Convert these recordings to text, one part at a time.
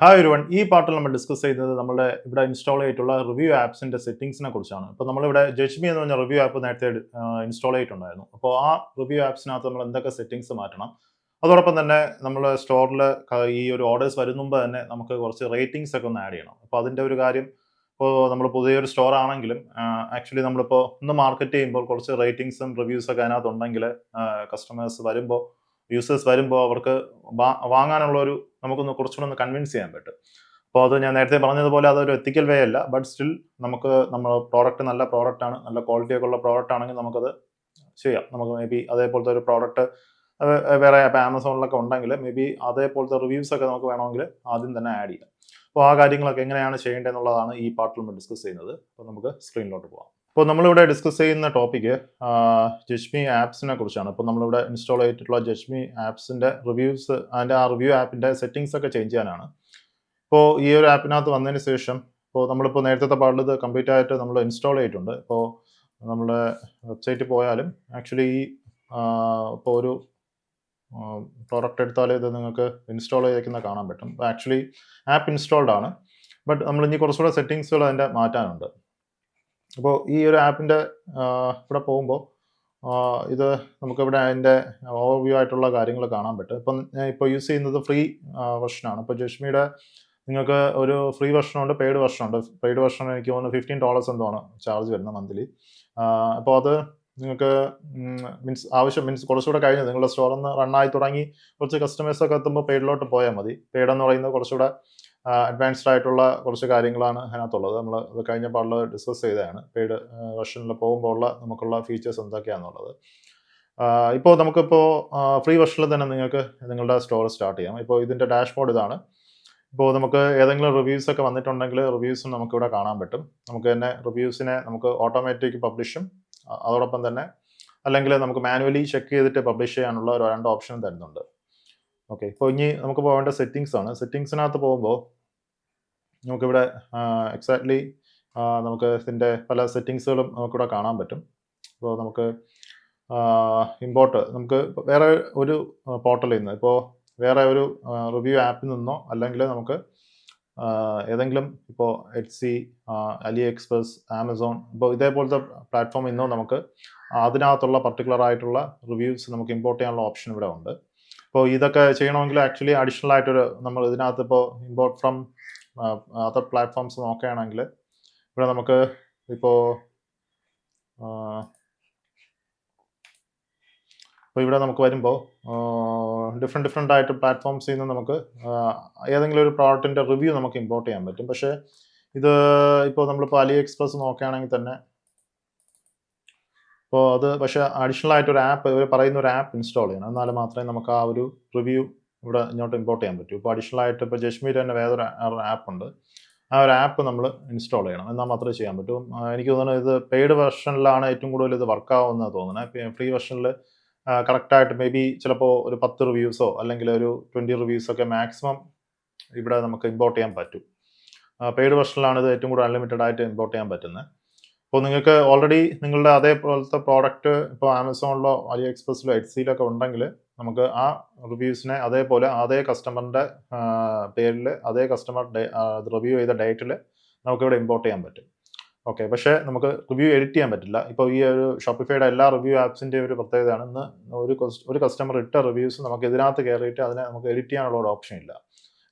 Hi ഒരുവൺ ഈ പാർട്ടിൽ നമ്മൾ ഡിസ്കസ് ചെയ്യുന്നത് നമ്മുടെ ഇവിടെ ഇൻസ്റ്റാൾ ചെയ്തിട്ടുള്ള റിവ്യൂ ആപ്സിന്റെ സെറ്റിംഗ്സിനെ കുറിച്ചാണ്. ഇപ്പോൾ നമ്മളിവിടെ ജഡ്ജ്മി എന്ന് പറഞ്ഞ റിവ്യൂ ആപ്പ് നേരത്തെ ഇൻസ്റ്റാൾ ചെയ്തിട്ടുണ്ടായിരുന്നു. അപ്പോൾ ആ റിവ്യൂ ആപ്സിനകത്ത് നമ്മൾ എന്തൊക്കെ സെറ്റിംഗ്സ് മാറ്റണം, അതോടൊപ്പം തന്നെ നമ്മൾ സ്റ്റോറിൽ ഈ ഒരു ഓർഡേഴ്സ് വരുന്ന മുമ്പ് തന്നെ നമുക്ക് കുറച്ച് റേറ്റിംഗ്സ് ഒക്കെ ഒന്ന് ആഡ് ചെയ്യണം. അപ്പോൾ അതിൻ്റെ ഒരു കാര്യം, ഇപ്പോൾ നമ്മൾ പുതിയൊരു സ്റ്റോർ ആണെങ്കിലും ആക്ച്വലി നമ്മളിപ്പോൾ ഒന്ന് മാർക്കറ്റ് ചെയ്യുമ്പോൾ കുറച്ച് റേറ്റിംഗ്സും റിവ്യൂസും ഒക്കെ അതിനകത്ത് ഉണ്ടെങ്കിൽ കസ്റ്റമേഴ്സ് വരുമ്പോൾ, യൂസേഴ്സ് വരുമ്പോൾ അവർക്ക് വാങ്ങാനുള്ള ഒരു നമുക്കൊന്ന് കുറച്ചുകൂടെ ഒന്ന് കൺവിൻസ് ചെയ്യാൻ പറ്റും. അപ്പോൾ അത് ഞാൻ നേരത്തെ പറഞ്ഞതുപോലെ അതൊരു എത്തിക്കൽ വേ അല്ല, ബട്ട് സ്റ്റിൽ നമുക്ക് നമ്മുടെ പ്രോഡക്റ്റ് നല്ല പ്രോഡക്റ്റ് ആണ്, നല്ല ക്വാളിറ്റി ഒക്കെ ഉള്ള പ്രോഡക്റ്റ് ആണെങ്കിൽ നമുക്കത് ചെയ്യാം. നമുക്ക് മേ ബി അതേപോലത്തെ ഒരു പ്രോഡക്റ്റ് വേറെ ഇപ്പോൾ ആമസോണിലൊക്കെ ഉണ്ടെങ്കിൽ മേ ബി അതേപോലത്തെ റിവ്യൂസ് ഒക്കെ നമുക്ക് വേണമെങ്കിൽ ആദ്യം തന്നെ ആഡ് ചെയ്യാം. അപ്പോൾ ആ കാര്യങ്ങളൊക്കെ എങ്ങനെയാണ് ചെയ്യേണ്ടതെന്നുള്ളതാണ് ഈ പാർട്ടിൽ നമ്മൾ ഡിസ്കസ് ചെയ്യുന്നത്. അപ്പോൾ നമുക്ക് സ്ക്രീനിലോട്ട് പോകാം. ഇപ്പോൾ നമ്മളിവിടെ ഡിസ്കസ് ചെയ്യുന്ന ടോപ്പിക്ക് ജഡ്ജ്മി ആപ്സിനെ കുറിച്ചാണ്. ഇപ്പോൾ നമ്മളിവിടെ ഇൻസ്റ്റാൾ ചെയ്തിട്ടുള്ള ജഡ്ജ്മി ആപ്സിൻ്റെ റിവ്യൂസ്, അതിൻ്റെ ആ റിവ്യൂ ആപ്പിൻ്റെ സെറ്റിംഗ്സ് ഒക്കെ ചേഞ്ച് ചെയ്യാനാണ്. ഇപ്പോൾ ഈ ഒരു ആപ്പിനകത്ത് വന്നതിന് ശേഷം ഇപ്പോൾ നമ്മളിപ്പോൾ നേരത്തെ പാർട്ടിൽ ഇത് കംപ്ലീറ്റ് ആയിട്ട് നമ്മൾ ഇൻസ്റ്റാൾ ചെയ്തിട്ടുണ്ട്. ഇപ്പോൾ നമ്മുടെ വെബ്സൈറ്റിൽ പോയാലും ആക്ച്വലി ഇപ്പോൾ ഒരു പ്രോഡക്റ്റ് എടുത്താൽ ഇത് നിങ്ങൾക്ക് ഇൻസ്റ്റാൾ ചെയ്തേക്കുന്ന കാണാൻ പറ്റും. ആക്ച്വലി ആപ്പ് ഇൻസ്റ്റാൾഡ് ആണ്, ബട്ട് നമ്മൾ ഇനി കുറച്ചുകൂടെ സെറ്റിങ്സുകൾ അതിൻ്റെ മാറ്റാനുണ്ട്. അപ്പോൾ ഈ ഒരു ആപ്പിൻ്റെ ഇവിടെ പോകുമ്പോൾ ഇത് നമുക്കിവിടെ അതിൻ്റെ ഓവർവ്യൂ ആയിട്ടുള്ള കാര്യങ്ങൾ കാണാൻ പറ്റും. ഇപ്പം ഞാൻ ഇപ്പോൾ യൂസ് ചെയ്യുന്നത് ഫ്രീ വെർഷനാണ്. ഇപ്പോൾ ജഡ്ജ്മിയുടെ നിങ്ങൾക്ക് ഒരു ഫ്രീ വെർഷനുണ്ട്, പെയ്ഡ് വെർഷനുണ്ട്. പെയ്ഡ് വെർഷൻ എനിക്ക് തോന്നുന്നു $15 എന്തോണ് ചാർജ് വരുന്നത് മന്ത്ലി. അപ്പോൾ അത് നിങ്ങൾക്ക് മീൻസ് കുറച്ചുകൂടെ കഴിഞ്ഞ് നിങ്ങളുടെ സ്റ്റോറിൽ നിന്ന് റണ്ണായി തുടങ്ങി കുറച്ച് കസ്റ്റമേഴ്സൊക്കെ എത്തുമ്പോൾ പെയ്ഡിലോട്ട് പോയാൽ മതി. പെയ്ഡ് എന്ന് പറയുന്നത് കുറച്ചുകൂടെ അഡ്വാൻസ്ഡ് ആയിട്ടുള്ള കുറച്ച് കാര്യങ്ങളാണ് അതിനകത്തുള്ളത്. നമ്മൾ അത് കഴിഞ്ഞ പാടിൽ ഡിസ്കസ് ചെയ്തതാണ്. പെയ്ഡ് വെർഷനിൽ പോകുമ്പോൾ ഉള്ള നമുക്കുള്ള ഫീച്ചേഴ്സ് എന്തൊക്കെയാണെന്നുള്ളത്. ഇപ്പോൾ നമുക്കിപ്പോൾ ഫ്രീ വെർഷനിൽ തന്നെ നിങ്ങൾക്ക് നിങ്ങളുടെ സ്റ്റോർ സ്റ്റാർട്ട് ചെയ്യാം. ഇപ്പോൾ ഇതിൻ്റെ ഡാഷ്ബോർഡ് ഇതാണ്. ഇപ്പോൾ നമുക്ക് ഏതെങ്കിലും റിവ്യൂസ് ഒക്കെ വന്നിട്ടുണ്ടെങ്കിൽ റിവ്യൂസും നമുക്കിവിടെ കാണാൻ പറ്റും. നമുക്ക് തന്നെ റിവ്യൂസിനെ നമുക്ക് ഓട്ടോമാറ്റിക് പബ്ലിഷും അതോടൊപ്പം തന്നെ അല്ലെങ്കിൽ നമുക്ക് മാനുവലി ചെക്ക് ചെയ്തിട്ട് പബ്ലിഷ് ചെയ്യാനുള്ള ഒരു 2 ഓപ്ഷനും തരുന്നുണ്ട്. ഓക്കെ, ഇപ്പോൾ ഇനി നമുക്ക് പോകേണ്ട സെറ്റിങ്സ് ആണ്. സെറ്റിങ്സിനകത്ത് പോകുമ്പോൾ നമുക്കിവിടെ എക്സാക്ട്ലി നമുക്ക് ഇതിൻ്റെ പല സെറ്റിങ്സുകളും നമുക്കിവിടെ കാണാൻ പറ്റും. ഇപ്പോൾ നമുക്ക് ഇമ്പോർട്ട് നമുക്ക് വേറെ ഒരു പോർട്ടലിൽ നിന്ന്, ഇപ്പോൾ വേറെ ഒരു റിവ്യൂ ആപ്പിൽ നിന്നോ അല്ലെങ്കിൽ നമുക്ക് ഏതെങ്കിലും ഇപ്പോൾ എറ്റ്സി, അലി എക്സ്പ്രസ്, ആമസോൺ, ഇപ്പോൾ ഇതേപോലത്തെ പ്ലാറ്റ്ഫോമിൽ നിന്നോ നമുക്ക് അതിനകത്തുള്ള പർട്ടിക്കുലർ ആയിട്ടുള്ള റിവ്യൂസ് നമുക്ക് ഇമ്പോർട്ട് ചെയ്യാനുള്ള ഓപ്ഷൻ ഇവിടെ ഉണ്ട്. ഇപ്പോൾ ഇതൊക്കെ ചെയ്യണമെങ്കിൽ ആക്ച്വലി അഡീഷണൽ ആയിട്ടൊരു നമ്മൾ ഇതിനകത്ത് ഇപ്പോൾ ഇമ്പോർട്ട് ഫ്രം അതർ പ്ലാറ്റ്ഫോംസ് നോക്കുകയാണെങ്കിൽ ഇവിടെ നമുക്ക് ഇപ്പോൾ ഇവിടെ നമുക്ക് വരുമ്പോൾ ഡിഫറെൻ്റ് ആയിട്ട് പ്ലാറ്റ്ഫോംസിൽ നിന്ന് നമുക്ക് ഏതെങ്കിലും ഒരു പ്രോഡക്റ്റിൻ്റെ റിവ്യൂ നമുക്ക് ഇമ്പോർട്ട് ചെയ്യാൻ പറ്റും. പക്ഷേ ഇത് ഇപ്പോൾ നമ്മളിപ്പോൾ അലി എക്സ്പ്രസ് നോക്കുകയാണെങ്കിൽ തന്നെ അപ്പോൾ അത് പക്ഷേ അഡീഷണൽ ആയിട്ട് ഒരു ആപ്പ്, ഇവർ പറയുന്ന ഒരു ആപ്പ് ഇൻസ്റ്റാൾ ചെയ്യണം. എന്നാൽ മാത്രമേ നമുക്ക് ആ ഒരു റിവ്യൂ ഇവിടെ ഇങ്ങോട്ട് ഇമ്പോർട്ട് ചെയ്യാൻ പറ്റൂ. ഇപ്പോൾ അഡീഷണൽ ആയിട്ട് ഇപ്പോൾ ജഡ്ജ്മിയിൽ തന്നെ വേറൊരു ആപ്പ് ഉണ്ട്. ആ ഒരു ആപ്പ് നമ്മൾ ഇൻസ്റ്റാൾ ചെയ്യണം, എന്നാൽ മാത്രമേ ചെയ്യാൻ പറ്റൂ. എനിക്ക് തോന്നുന്നത് ഇത് പെയ്ഡ് വെർഷനിലാണ് ഏറ്റവും കൂടുതൽ ഇത് വർക്കാവുന്നത് തോന്നുന്നത്. ഫ്രീ വെർഷനിൽ കറക്റ്റായിട്ട് മേ ബി ചിലപ്പോൾ ഒരു 10 റിവ്യൂസോ അല്ലെങ്കിൽ ഒരു 20 റിവ്യൂസൊക്കെ മാക്സിമം ഇവിടെ നമുക്ക് ഇമ്പോർട്ട് ചെയ്യാൻ പറ്റും. പെയ്ഡ് വെർഷനിലാണ് ഇത് ഏറ്റവും കൂടുതൽ അൺലിമിറ്റഡ് ആയിട്ട് ഇമ്പോർട്ട് ചെയ്യാൻ പറ്റുന്നത്. അപ്പോൾ നിങ്ങൾക്ക് ഓൾറെഡി നിങ്ങളുടെ അതേപോലത്തെ പ്രോഡക്റ്റ് ഇപ്പോൾ ആമസോണിലോ അലി എക്സ്പ്രസിലോ എറ്റ്സിയിലൊക്കെ ഉണ്ടെങ്കിൽ നമുക്ക് ആ റിവ്യൂസിനെ അതേപോലെ അതേ കസ്റ്റമറിൻ്റെ പേരിൽ അതേ കസ്റ്റമർ റിവ്യൂ ചെയ്ത ഡേറ്റിൽ നമുക്കിവിടെ ഇമ്പോർട്ട് ചെയ്യാൻ പറ്റും. ഓക്കെ, പക്ഷേ നമുക്ക് റിവ്യൂ എഡിറ്റ് ചെയ്യാൻ പറ്റില്ല. ഇപ്പോൾ ഈ ഒരു ഷോപ്പിഫൈയുടെ എല്ലാ റിവ്യൂ ആപ്സിൻ്റെ ഒരു പ്രത്യേകതയാണ്, ഇന്ന് ഒരു കസ്റ്റമർ ഇട്ട റിവ്യൂസ് നമുക്ക് ഇതിനകത്ത് കയറിയിട്ട് അതിനെ നമുക്ക് എഡിറ്റ് ചെയ്യാനുള്ള ഒരു ഓപ്ഷൻ ഇല്ല.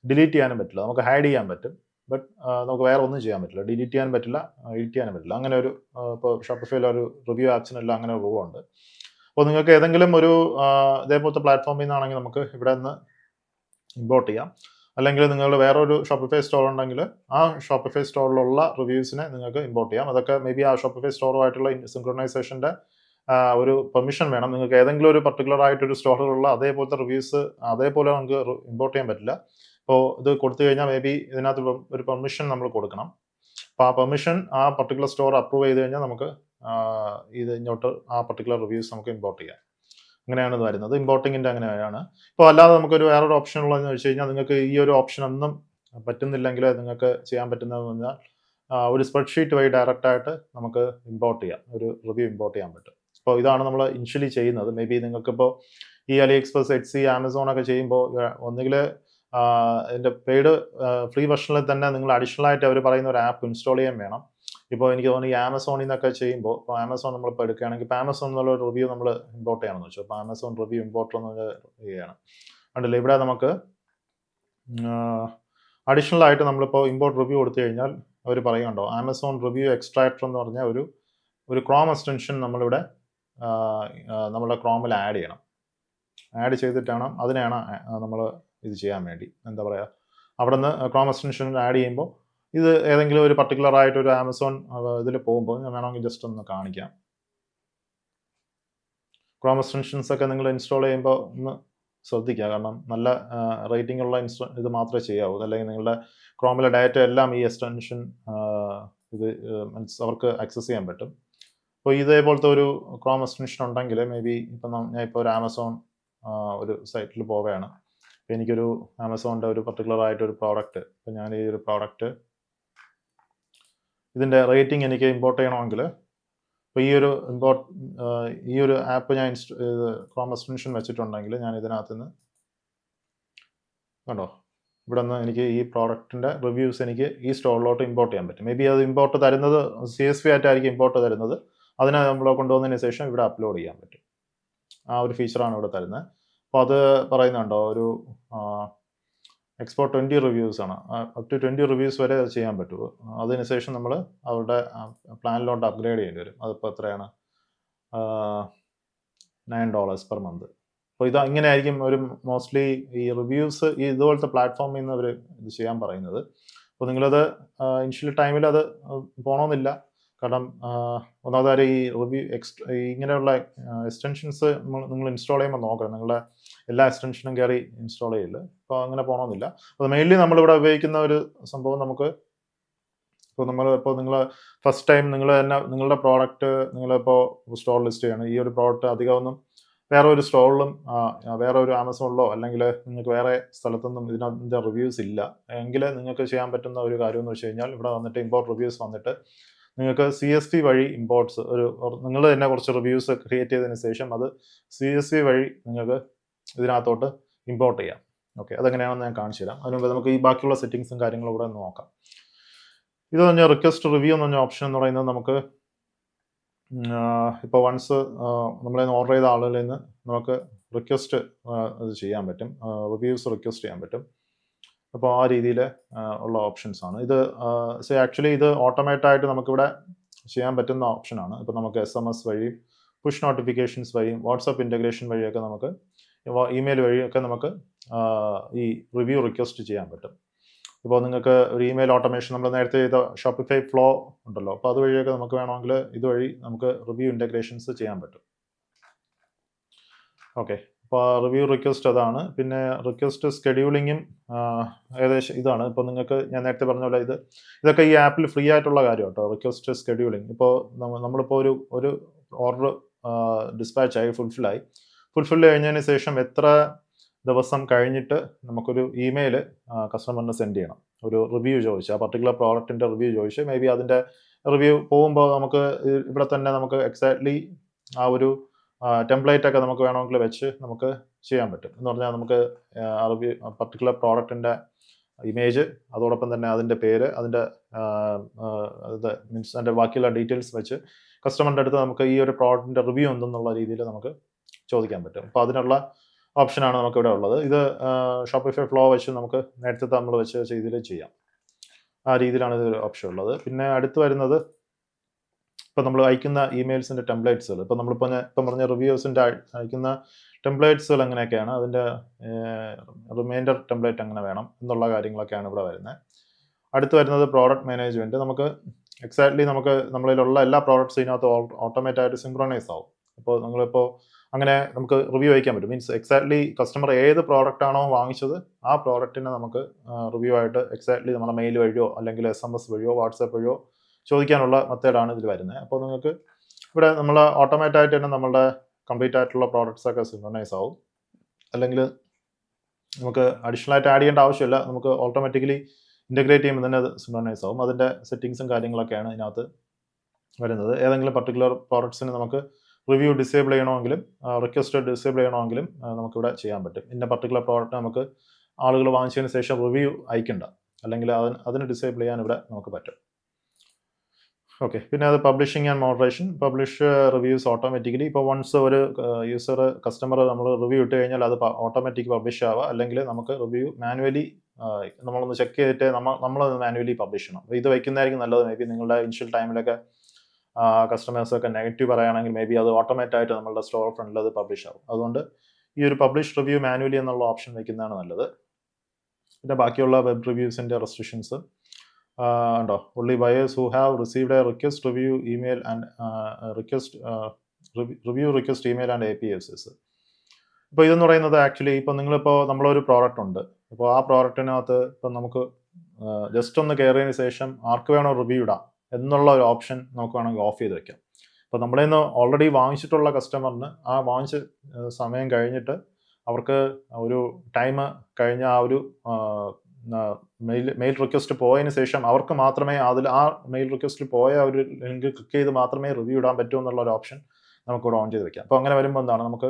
ഡിലീറ്റ് ചെയ്യാനും പറ്റില്ല. നമുക്ക് ഹൈഡ് ചെയ്യാൻ പറ്റും, ബട്ട് നമുക്ക് വേറെ ഒന്നും ചെയ്യാൻ പറ്റില്ല. ഡിലീറ്റ് ചെയ്യാൻ പറ്റില്ല, എഡിറ്റ് ചെയ്യാനും പറ്റില്ല. അങ്ങനെ ഒരു ഇപ്പോൾ ഷോപ്പിഫൈയിലെ ഒരു റിവ്യൂ ആപ്സിനെല്ലാം അങ്ങനെ ഒരു റൂളുണ്ട്. അപ്പോൾ നിങ്ങൾക്ക് ഏതെങ്കിലും ഒരു ഇതേപോലത്തെ പ്ലാറ്റ്ഫോമിൽ നിന്നാണെങ്കിൽ നമുക്ക് ഇവിടെ നിന്ന് ഇമ്പോർട്ട് ചെയ്യാം. അല്ലെങ്കിൽ നിങ്ങൾ വേറൊരു ഷോപ്പിഫൈ സ്റ്റോർ ഉണ്ടെങ്കിൽ ആ ഷോപ്പിഫൈ സ്റ്റോറിലുള്ള റിവ്യൂസിനെ നിങ്ങൾക്ക് ഇമ്പോർട്ട് ചെയ്യാം. അതൊക്കെ മേ ബി ആ ഷോപ്പിഫൈ സ്റ്റോറുമായിട്ടുള്ള സിൻക്രണൈസേഷൻ്റെ ഒരു പെർമിഷൻ വേണം. നിങ്ങൾക്ക് ഏതെങ്കിലും ഒരു പർട്ടിക്കുലർ ആയിട്ടൊരു സ്റ്റോറിലുള്ള അതേപോലത്തെ റിവ്യൂസ് അതേപോലെ നമുക്ക് ഇമ്പോർട്ട് ചെയ്യാൻ പറ്റില്ല. അപ്പോൾ ഇത് കൊടുത്തു കഴിഞ്ഞാൽ മേ ബി ഇതിനകത്ത് ഒരു പെർമിഷൻ നമ്മൾ കൊടുക്കണം. അപ്പോൾ ആ പെർമിഷൻ ആ പർട്ടിക്കുലർ സ്റ്റോർ അപ്രൂവ് ചെയ്ത് കഴിഞ്ഞാൽ നമുക്ക് ഇത് ഇങ്ങോട്ട് ആ പർട്ടിക്കുലർ റിവ്യൂസ് നമുക്ക് ഇമ്പോർട്ട് ചെയ്യാം. അങ്ങനെയാണ് ഇത് വരുന്നത്. ഇമ്പോർട്ടിങ്ങിൻ്റെ അങ്ങനെയാണ്. ഇപ്പോൾ അല്ലാതെ നമുക്കൊരു വേറൊരു ഓപ്ഷൻ ഉള്ളതെന്ന് വെച്ച് കഴിഞ്ഞാൽ, നിങ്ങൾക്ക് ഈ ഒരു ഓപ്ഷൻ ഒന്നും പറ്റുന്നില്ലെങ്കിൽ നിങ്ങൾക്ക് ചെയ്യാൻ പറ്റുന്നതെന്ന് പറഞ്ഞാൽ ഒരു സ്പ്രെഡ്ഷീറ്റ് വഴി ഡയറക്റ്റായിട്ട് നമുക്ക് ഇമ്പോർട്ട് ചെയ്യാം, ഒരു റിവ്യൂ ഇമ്പോർട്ട് ചെയ്യാൻ പറ്റും. അപ്പോൾ ഇതാണ് നമ്മൾ ഇനിഷ്യലി ചെയ്യുന്നത്. മേ ബി നിങ്ങൾക്കിപ്പോൾ ഈ അലി എക്സ്പ്രസ്, എറ്റ്സി, ആമസോൺ ഒക്കെ ചെയ്യുമ്പോൾ ഒന്നുകിൽ ഇതിൻ്റെ പെയ്ഡ് ഫ്രീ വെർഷനിൽ തന്നെ നിങ്ങൾ അഡീഷണൽ ആയിട്ട് അവർ പറയുന്ന ഒരു ആപ്പ് ഇൻസ്റ്റാൾ ചെയ്യാൻ വേണം. ഇപ്പോൾ എനിക്ക് തോന്നുന്നു ഈ ആമസോണിൽ നിന്നൊക്കെ ചെയ്യുമ്പോൾ, ഇപ്പോൾ ആമസോൺ നമ്മളിപ്പോൾ എടുക്കുകയാണെങ്കിൽ ഇപ്പോൾ ആമസോൺ എന്നുള്ള ഒരു റിവ്യൂ നമ്മൾ ഇമ്പോർട്ട് ചെയ്യണമെന്ന് വെച്ചു. അപ്പോൾ ആമസോൺ റിവ്യൂ ഇമ്പോർട്ടർ എന്ന് ചെയ്യുകയാണ്. കണ്ടില്ലേ, ഇവിടെ നമുക്ക് അഡീഷണൽ ആയിട്ട് നമ്മളിപ്പോൾ ഇമ്പോർട്ട് റിവ്യൂ കൊടുത്തു കഴിഞ്ഞാൽ അവർ പറയുന്നുണ്ടോ, ആമസോൺ റിവ്യൂ എക്സ്ട്രാക്ടർ എന്ന് പറഞ്ഞ ഒരു ക്രോം എക്സ്റ്റൻഷൻ നമ്മളിവിടെ നമ്മുടെ ക്രോമിൽ ആഡ് ചെയ്യണം. ആഡ് ചെയ്തിട്ടാണ് അതിനെയാണ് നമ്മൾ ഇത് ചെയ്യാൻ വേണ്ടി, എന്താ പറയുക, അവിടെ നിന്ന് ക്രോം എക്സ്റ്റൻഷൻ ആഡ് ചെയ്യുമ്പോൾ ഇത് ഏതെങ്കിലും ഒരു പർട്ടിക്കുലർ ആയിട്ട് ഒരു ആമസോൺ ഇതിൽ പോകുമ്പോൾ ഞാൻ വേണമെങ്കിൽ ജസ്റ്റ് ഒന്ന് കാണിക്കാം. ക്രോം എക്സ്റ്റൻഷൻസ് ഒക്കെ നിങ്ങൾ ഇൻസ്റ്റാൾ ചെയ്യുമ്പോൾ ഒന്ന് ശ്രദ്ധിക്കുക, കാരണം നല്ല റേറ്റിംഗ് ഉള്ള ഇത് മാത്രമേ ചെയ്യാവൂ. അല്ലെങ്കിൽ നിങ്ങളുടെ ക്രോമിലെ ഡാറ്റ എല്ലാം ഈ എക്സ്റ്റൻഷൻ ഇത് മീൻസ് അവർക്ക് ആക്സസ് ചെയ്യാൻ പറ്റും. അപ്പോൾ ഇതേപോലത്തെ ഒരു ക്രോം എക്സ്റ്റൻഷൻ ഉണ്ടെങ്കിൽ മേ ബി ഇപ്പം ഞാൻ ഇപ്പോൾ ഒരു ആമസോൺ ഒരു സൈറ്റിൽ പോവുകയാണ്. അപ്പോൾ എനിക്കൊരു ആമസോണിൻ്റെ ഒരു പർട്ടിക്കുലർ ആയിട്ടൊരു പ്രോഡക്റ്റ്, ഇപ്പോൾ ഞാൻ ഈ ഒരു പ്രോഡക്റ്റ് ഇതിൻ്റെ റേറ്റിംഗ് എനിക്ക് ഇമ്പോർട്ട് ചെയ്യണമെങ്കിൽ, അപ്പോൾ ഈ ഒരു ആപ്പ് ഞാൻ ക്രോം എക്സ്റ്റൻഷൻ വെച്ചിട്ടുണ്ടെങ്കിൽ ഞാൻ ഇതിനകത്ത് നിന്ന് കണ്ടോ, ഇവിടെ നിന്ന് എനിക്ക് ഈ പ്രോഡക്റ്റിൻ്റെ റിവ്യൂസ് എനിക്ക് ഈ സ്റ്റോറിലോട്ട് ഇമ്പോർട്ട് ചെയ്യാൻ പറ്റും. മേ ബി അത് ഇമ്പോർട്ട് തരുന്നത് CSV ആയിട്ടായിരിക്കും ഇമ്പോർട്ട് തരുന്നത്. അതിനെ നമ്മൾ കൊണ്ടുവന്നതിന് ശേഷം ഇവിടെ അപ്ലോഡ് ചെയ്യാൻ പറ്റും. ആ ഒരു ഫീച്ചറാണ് ഇവിടെ തരുന്നത്. അപ്പോൾ അത് പറയുന്നുണ്ടോ, ഒരു എക്സ്പോർട്ട് 20 റിവ്യൂസ് ആണ്, അപ് ടു 20 റിവ്യൂസ് വരെ അത് ചെയ്യാൻ പറ്റുമോ. അതിനുശേഷം നമ്മൾ അവരുടെ പ്ലാനിലോട്ട് അപ്ഗ്രേഡ് ചെയ്യേണ്ടി വരും. അതിപ്പോൾ എത്രയാണ്, $9 പെർ മന്ത്. അപ്പോൾ ഇത് ഇങ്ങനെ ആയിരിക്കും ഒരു മോസ്റ്റ്ലി ഈ റിവ്യൂസ് ഈ ഇതുപോലത്തെ പ്ലാറ്റ്ഫോമിൽ നിന്ന് അവർ ഇത് ചെയ്യാൻ പറയുന്നത്. അപ്പോൾ നിങ്ങളത് ഇനിഷ്യൽ ടൈമിൽ അത് പോകണമെന്നില്ല. കാരണം ഒന്നാമത് കാര്യം ഈ റിവ്യൂ ഇങ്ങനെയുള്ള എക്സ്റ്റൻഷൻസ് നിങ്ങൾ ഇൻസ്റ്റാൾ ചെയ്യുമ്പോൾ നോക്കണം, നിങ്ങളുടെ എല്ലാ എക്സ്റ്റൻഷനും കയറി ഇൻസ്റ്റാൾ ചെയ്യില്ല. അപ്പോൾ അങ്ങനെ പോകണമെന്നില്ല. അപ്പോൾ മെയിൻലി നമ്മളിവിടെ ഉപയോഗിക്കുന്ന ഒരു സംഭവം നമുക്ക് ഇപ്പോൾ നിങ്ങൾ ഫസ്റ്റ് ടൈം നിങ്ങളുടെ പ്രോഡക്റ്റ് നിങ്ങളിപ്പോൾ സ്റ്റോർ ലിസ്റ്റ് ചെയ്യണം. ഈ ഒരു പ്രോഡക്റ്റ് അധികമൊന്നും വേറെ ഒരു സ്റ്റോറിലും വേറെ ഒരു ആമസോണിലോ അല്ലെങ്കിൽ നിങ്ങൾക്ക് വേറെ സ്ഥലത്തൊന്നും ഇതിൻ്റെ റിവ്യൂസ് ഇല്ല എങ്കിൽ നിങ്ങൾക്ക് ചെയ്യാൻ പറ്റുന്ന ഒരു കാര്യം എന്ന് വെച്ച് കഴിഞ്ഞാൽ, ഇവിടെ വന്നിട്ട് ഇമ്പോർട്ട് റിവ്യൂസ് വന്നിട്ട് നിങ്ങൾക്ക് CSV വഴി ഇമ്പോർട്ട്സ് നിങ്ങൾ തന്നെ കുറച്ച് റിവ്യൂസ് ക്രിയേറ്റ് ചെയ്തതിന് ശേഷം അത് CSV വഴി നിങ്ങൾക്ക് ഇതിനകത്തോട്ട് ഇമ്പോർട്ട് ചെയ്യാം. ഓക്കെ, അതെങ്ങനെയാണെന്ന് ഞാൻ കാണിച്ചു തരാം. അതിന് മുമ്പ് നമുക്ക് ഈ ബാക്കിയുള്ള സെറ്റിങ്സും കാര്യങ്ങളും കൂടെ ഒന്ന് നോക്കാം. ഇത് പറഞ്ഞ റിക്വസ്റ്റ് റിവ്യൂ എന്ന് പറഞ്ഞ ഓപ്ഷൻ എന്ന് പറയുന്നത് നമുക്ക് ഇപ്പോൾ വൺസ് നമ്മളെ ഓർഡർ ചെയ്ത ആളുകളിൽ നിന്ന് നമുക്ക് റിക്വസ്റ്റ് ഇത് ചെയ്യാൻ പറ്റും, റിവ്യൂസ് റിക്വസ്റ്റ് ചെയ്യാൻ പറ്റും. അപ്പോൾ ആ രീതിയിൽ ഉള്ള ഓപ്ഷൻസ് ആണ് ഇത്. ആക്ച്വലി ഇത് ഓട്ടോമാറ്റായിട്ട് നമുക്കിവിടെ ചെയ്യാൻ പറ്റുന്ന ഓപ്ഷനാണ്. ഇപ്പോൾ നമുക്ക് SMS വഴിയും പുഷ് നോട്ടിഫിക്കേഷൻസ് വഴിയും വാട്സപ്പ് ഇൻ്റഗ്രേഷൻ വഴിയൊക്കെ നമുക്ക് ഇമെയിൽ വഴിയൊക്കെ നമുക്ക് ഈ റിവ്യൂ റിക്വസ്റ്റ് ചെയ്യാൻ പറ്റും. ഇപ്പോൾ നിങ്ങൾക്ക് ഒരു ഇമെയിൽ ഓട്ടോമേഷൻ നമ്മൾ നേരത്തെ ചെയ്ത ഷോപ്പിഫൈ ഫ്ലോ ഉണ്ടല്ലോ, അപ്പോൾ അതുവഴിയൊക്കെ നമുക്ക് വേണമെങ്കിൽ ഇതുവഴി നമുക്ക് റിവ്യൂ ഇൻ്റഗ്രേഷൻസ് ചെയ്യാൻ പറ്റും. ഓക്കെ, അപ്പോൾ റിവ്യൂ റിക്വസ്റ്റ് അതാണ്. പിന്നെ റിക്വസ്റ്റ് സ്കെഡ്യൂളിങ്ങും ഏകദേശം ഇതാണ്. ഇപ്പോൾ നിങ്ങൾക്ക് ഞാൻ നേരത്തെ പറഞ്ഞ പോലെ ഇതൊക്കെ ഈ ആപ്പിൽ ഫ്രീ ആയിട്ടുള്ള കാര്യം കേട്ടോ, റിക്വസ്റ്റ് സ്കെഡ്യൂളിങ്. ഇപ്പോൾ നമ്മളിപ്പോൾ ഒരു ഓർഡർ ഡിസ്പാച്ചായി ഫുൾഫിൽ കഴിഞ്ഞതിന് ശേഷം എത്ര ദിവസം കഴിഞ്ഞിട്ട് നമുക്കൊരു ഇമെയിൽ കസ്റ്റമറിന് സെൻഡ് ചെയ്യണം, ഒരു റിവ്യൂ ചോദിച്ച്, ആ പർട്ടിക്കുലർ പ്രോഡക്റ്റിൻ്റെ റിവ്യൂ ചോദിച്ച്. മേ ബി അതിൻ്റെ റിവ്യൂ പോകുമ്പോൾ നമുക്ക് ഇവിടെ തന്നെ നമുക്ക് എക്സാക്ട്ലി ആ ഒരു ടെംപ്ലേറ്റ് ഒക്കെ നമുക്ക് വേണമെങ്കിൽ വെച്ച് നമുക്ക് ചെയ്യാൻ പറ്റും. എന്ന് പറഞ്ഞാൽ നമുക്ക് റിവ്യൂ പർട്ടിക്കുലർ പ്രോഡക്റ്റിൻ്റെ ഇമേജ്, അതോടൊപ്പം തന്നെ അതിൻ്റെ പേര്, അതിൻ്റെ മീൻസ് അതിൻ്റെ ബാക്കിയുള്ള ഡീറ്റെയിൽസ് വെച്ച് കസ്റ്റമറിൻ്റെ അടുത്ത് നമുക്ക് ഈ ഒരു പ്രോഡക്റ്റിൻ്റെ റിവ്യൂ എന്തെന്നുള്ള രീതിയിൽ നമുക്ക് ചോദിക്കാൻ പറ്റും. അപ്പോൾ അതിനുള്ള ഓപ്ഷനാണ് നമുക്കിവിടെ ഉള്ളത്. ഇത് ഷോപ്പിഫൈ ഫ്ലോ വെച്ച് നമുക്ക് നേരത്തെ നമ്മൾ വെച്ച് ഇതിൽ ചെയ്യാം. ആ രീതിയിലാണ് ഇതൊരു ഓപ്ഷൻ ഉള്ളത്. പിന്നെ അടുത്ത് വരുന്നത് ഇപ്പോൾ നമ്മൾ അയക്കുന്ന ഇമെയിൽസിൻ്റെ ടെംപ്ലേറ്റ്സുകൾ, ഇപ്പോൾ നമ്മളിപ്പോൾ ഇപ്പം പറഞ്ഞ റിവ്യൂസിൻ്റെ അയക്കുന്ന ടെംപ്ലേറ്റ്സുകൾ എങ്ങനെയൊക്കെയാണ്, അതിൻ്റെ റിമൈൻഡർ ടെംപ്ലേറ്റ് എങ്ങനെ വേണം എന്നുള്ള കാര്യങ്ങളൊക്കെയാണ് ഇവിടെ വരുന്നത്. അടുത്ത് വരുന്നത് പ്രോഡക്റ്റ് മാനേജ്മെൻറ്റ്. നമുക്ക് എക്സാക്ട്ലി നമ്മളിലുള്ള എല്ലാ പ്രോഡക്ട്സും ഇതിനകത്ത് ഓട്ടോമാറ്റായിട്ട് സിങ്ക്രോണൈസ് ആവും. അപ്പോൾ നിങ്ങളിപ്പോൾ അങ്ങനെ നമുക്ക് റിവ്യൂ അയക്കാൻ പറ്റും. മീൻസ് എക്സാക്ട്ലി കസ്റ്റമർ ഏത് പ്രോഡക്റ്റ് ആണോ വാങ്ങിച്ചത് ആ പ്രോഡക്റ്റിനെ നമുക്ക് റിവ്യൂ ആയിട്ട് എക്സാക്ട്ലി നമ്മുടെ മെയിൽ വഴിയോ അല്ലെങ്കിൽ SMS വഴിയോ വാട്സാപ്പ് വഴിയോ ചോദിക്കാനുള്ള മെത്തേഡാണ് ഇതിൽ വരുന്നത്. അപ്പോൾ നിങ്ങൾക്ക് ഇവിടെ നമ്മൾ ഓട്ടോമാറ്റായിട്ട് തന്നെ നമ്മളുടെ കംപ്ലീറ്റ് ആയിട്ടുള്ള പ്രോഡക്ട്സ് ഒക്കെ സിങ്ക്രണൈസ് ആവും. അല്ലെങ്കിൽ നമുക്ക് അഡീഷണൽ ആയിട്ട് ആഡ് ചെയ്യേണ്ട ആവശ്യമില്ല, നമുക്ക് ഓട്ടോമാറ്റിക്കലി ഇൻ്റഗ്രേറ്റ് ചെയ്യുമ്പോൾ തന്നെ അത് സിങ്ക്രണൈസ് ആവും. അതിൻ്റെ സെറ്റിങ്സും കാര്യങ്ങളൊക്കെയാണ് ഇതിനകത്ത് വരുന്നത്. ഏതെങ്കിലും പർട്ടിക്കുലർ പ്രോഡക്ട്സിന് നമുക്ക് റിവ്യൂ ഡിസേബിൾ ചെയ്യണമെങ്കിലും റിക്വസ്റ്റ് ഡിസേബിൾ ചെയ്യണമെങ്കിലും നമുക്കിവിടെ ചെയ്യാൻ പറ്റും. ഇന്ന പർട്ടിക്കുലർ പ്രോഡക്റ്റ് നമുക്ക് ആളുകൾ വാങ്ങിച്ചതിന് ശേഷം റിവ്യൂ അയക്കണ്ട, അല്ലെങ്കിൽ അതിന് ഡിസേബിൾ ചെയ്യാൻ ഇവിടെ നമുക്ക് പറ്റും. ഓക്കെ, പിന്നെ അത് publishing and moderation. Publish reviews automatically. ഇപ്പോൾ വൺസ് ഒരു കസ്റ്റമർ നമ്മൾ റിവ്യൂ ഇട്ട് കഴിഞ്ഞാൽ അത് ഓട്ടോമാറ്റിക് പബ്ലിഷ് ആവുക, അല്ലെങ്കിൽ നമുക്ക് റിവ്യൂ മാനുവലി നമ്മളൊന്ന് ചെക്ക് ചെയ്തിട്ട് നമ്മളത് മാനുവലി പബ്ലിഷ് ചെയ്യണം. അപ്പോൾ ഇത് വയ്ക്കുന്നതായിരിക്കും നല്ലത്. മേ ബി നിങ്ങളുടെ ഇനിഷ്യൽ ടൈമിലൊക്കെ കസ്റ്റമേഴ്സൊക്കെ നെഗറ്റീവ് പറയുകയാണെങ്കിൽ മേ ബി അത് ഓട്ടോമാറ്റായിട്ട് നമ്മളുടെ സ്റ്റോർ ഫ്രണ്ടിൽ അത് പബ്ലിഷ് ആവും. അതുകൊണ്ട് ഈ ഒരു പബ്ലിഷ് റിവ്യൂ മാനുവലി എന്നുള്ള ഓപ്ഷൻ വയ്ക്കുന്നതാണ് നല്ലത്. പിന്നെ ബാക്കിയുള്ള വെബ് റിവ്യൂസിൻ്റെ റെസ്ട്രിക്ഷൻസ് ഉണ്ടോ. only buyers who have received a request review email and review request email and APIs. ഇപ്പോൾ ഇതെന്ന് പറയുന്നത് ആക്ച്വലി ഇപ്പോൾ നമ്മളൊരു പ്രോഡക്റ്റ് ഉണ്ട്, ഇപ്പോൾ ആ പ്രോഡക്റ്റിനകത്ത് ഇപ്പം നമുക്ക് ജസ്റ്റ് ഒന്ന് കയറിയതിന് ശേഷം ആർക്ക് വേണോ റിവ്യൂ ഇടാം എന്നുള്ള ഒരു ഓപ്ഷൻ നമുക്ക് വേണമെങ്കിൽ ഓഫ് ചെയ്ത് വെക്കാം. ഇപ്പോൾ നമ്മുടെ നിന്ന് ഓൾറെഡി വാങ്ങിച്ചിട്ടുള്ള കസ്റ്റമറിന് ആ വാങ്ങിച്ച സമയം കഴിഞ്ഞിട്ട് അവർക്ക് ഒരു ടൈം കഴിഞ്ഞ ആ ഒരു മെയിൽ റിക്വസ്റ്റ് പോയതിന് ശേഷം അവർക്ക് മാത്രമേ ആ മെയിൽ റിക്വസ്റ്റിൽ പോയ ഒരു ലിങ്ക് ക്ലിക്ക് ചെയ്ത് മാത്രമേ റിവ്യൂ ഇടാൻ പറ്റൂ എന്നുള്ള ഒരു ഓപ്ഷൻ നമുക്കിവിടെ ഓൺ ചെയ്ത് വെക്കാം. അപ്പോൾ അങ്ങനെ വരുമ്പോൾ എന്താണ്, നമുക്ക്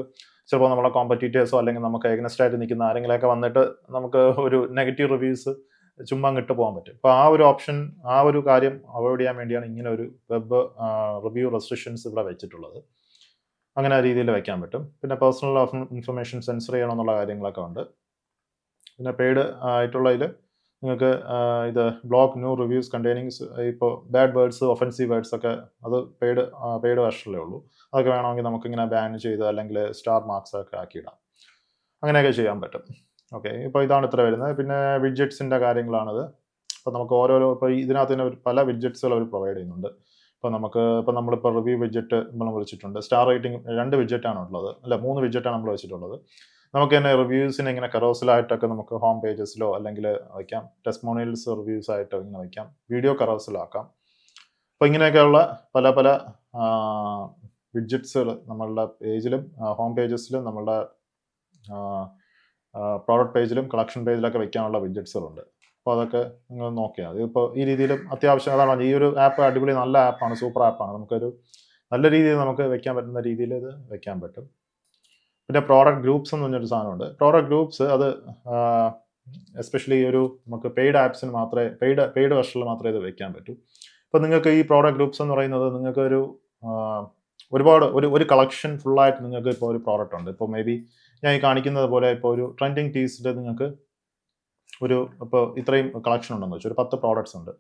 ചിലപ്പോൾ നമ്മളെ കോമ്പറ്റീറ്റേഴ്സോ അല്ലെങ്കിൽ നമുക്ക് എഗ്നസ്റ്റ് ആയിട്ട് നിൽക്കുന്ന ആരെങ്കിലുമൊക്കെ വന്നിട്ട് നമുക്ക് ഒരു നെഗറ്റീവ് റിവ്യൂസ് ചുമ്മാ ഇട്ട് പോകാൻ പറ്റും. അപ്പോൾ ആ ഒരു ഓപ്ഷൻ, ആ ഒരു കാര്യം അവോയ്ഡ് ചെയ്യാൻ വേണ്ടിയാണ് ഇങ്ങനെ ഒരു വെബ് റിവ്യൂ റെസ്ട്രിക്ഷൻസ് ഇവിടെ വെച്ചിട്ടുള്ളത്. അങ്ങനെ ആ രീതിയിൽ വെക്കാൻ പറ്റും. പിന്നെ പേഴ്സണൽ ഇൻഫർമേഷൻ സെൻസർ ചെയ്യണമെന്നുള്ള കാര്യങ്ങളൊക്കെ ഉണ്ട്. പിന്നെ പെയ്ഡ് ആയിട്ടുള്ളതിൽ നിങ്ങൾക്ക് ഇത് ബ്ലോക്ക് ന്യൂ റിവ്യൂസ് കണ്ടെയ്നിങ് ഇപ്പോൾ ബാഡ് വേർഡ്സ്, ഒഫൻസീവ് വേർഡ്സ് ഒക്കെ അത് പെയ്ഡ് വെർഷനിലേ ഉള്ളൂ. അതൊക്കെ വേണമെങ്കിൽ നമുക്കിങ്ങനെ ബാൻ ചെയ്ത് അല്ലെങ്കിൽ സ്റ്റാർ മാർക്സ് ഒക്കെ ആക്കിയിടാം. അങ്ങനെയൊക്കെ ചെയ്യാൻ പറ്റും. ഓക്കെ, ഇപ്പോൾ ഇതാണ് ഇത്ര വരുന്നത്. പിന്നെ വിഡ്ജറ്റ്സിൻ്റെ കാര്യങ്ങളാണിത്. അപ്പോൾ നമുക്ക് ഇപ്പോൾ ഇതിനകത്ത് തന്നെ പല വിഡ്ജറ്റ്സുകൾ അവർ പ്രൊവൈഡ് ചെയ്യുന്നുണ്ട്. ഇപ്പോൾ നമ്മളിപ്പോൾ റിവ്യൂ വിഡ്ജറ്റ് നമ്മൾ വിളിച്ചിട്ടുണ്ട്. സ്റ്റാർ റേറ്റിംഗ് 2 വിഡ്ജറ്റാണ് ഉള്ളത്, അല്ല 3 വിഡ്ജറ്റാണ് നമ്മൾ വെച്ചിട്ടുള്ളത്. നമുക്ക് തന്നെ റിവ്യൂസിനെ ഇങ്ങനെ കറോസലായിട്ടൊക്കെ നമുക്ക് ഹോം പേജസിലോ അല്ലെങ്കിൽ വയ്ക്കാം. ടെസ്റ്റിമോണിയൽസ് റിവ്യൂസ് ആയിട്ട് ഇങ്ങനെ വയ്ക്കാം. വീഡിയോ കറോസലാക്കാം. അപ്പോൾ ഇങ്ങനെയൊക്കെയുള്ള പല പല വിഡ്ജറ്റ്സുകൾ നമ്മളുടെ പേജിലും ഹോം പേജസിലും നമ്മളുടെ പ്രോഡക്റ്റ് പേജിലും കളക്ഷൻ പേജിലൊക്കെ വയ്ക്കാനുള്ള വിഡ്ജറ്റ്സുകളുണ്ട്. അപ്പോൾ അതൊക്കെ നിങ്ങൾ നോക്കിയാൽ മതി. ഇപ്പോൾ ഈ രീതിയിലും അത്യാവശ്യം അതാണ്, ഈ ഒരു ആപ്പ് അടിപൊളി നല്ല ആപ്പാണ്, സൂപ്പർ ആപ്പാണ്. നമുക്കൊരു നല്ല രീതിയിൽ നമുക്ക് വെക്കാൻ പറ്റുന്ന രീതിയിൽ ഇത് വെക്കാൻ പറ്റും. പിന്നെ പ്രോഡക്റ്റ് ഗ്രൂപ്പ്സ് എന്ന് പറഞ്ഞൊരു സാധനമുണ്ട്. പ്രോഡക്റ്റ് ഗ്രൂപ്പ്സ് അത് എസ്പെഷ്യലി ഒരു നമുക്ക് പെയ്ഡ് ആപ്സിന് മാത്രമേ പെയ്ഡ് വെർഷനിൽ മാത്രമേ ഇത് വെക്കാൻ പറ്റൂ. ഇപ്പോൾ നിങ്ങൾക്ക് ഈ പ്രോഡക്റ്റ് ഗ്രൂപ്പ്സ് എന്ന് പറയുന്നത് നിങ്ങൾക്ക് ഒരുപാട് ഒരു കളക്ഷൻ ഫുള്ളായിട്ട് നിങ്ങൾക്ക് ഇപ്പോൾ ഒരു പ്രോഡക്റ്റ് ഉണ്ട്. ഇപ്പോൾ മേ ബി ഞാൻ ഈ കാണിക്കുന്നത് പോലെ ഇപ്പോൾ ഒരു ട്രെൻഡിങ് ടീസിൻ്റെ നിങ്ങൾക്ക് ഇപ്പോൾ ഇത്രയും കളക്ഷൻ ഉണ്ടെന്ന് വെച്ചാൽ ഒരു 10 പ്രോഡക്ട്സ് ഉണ്ട്.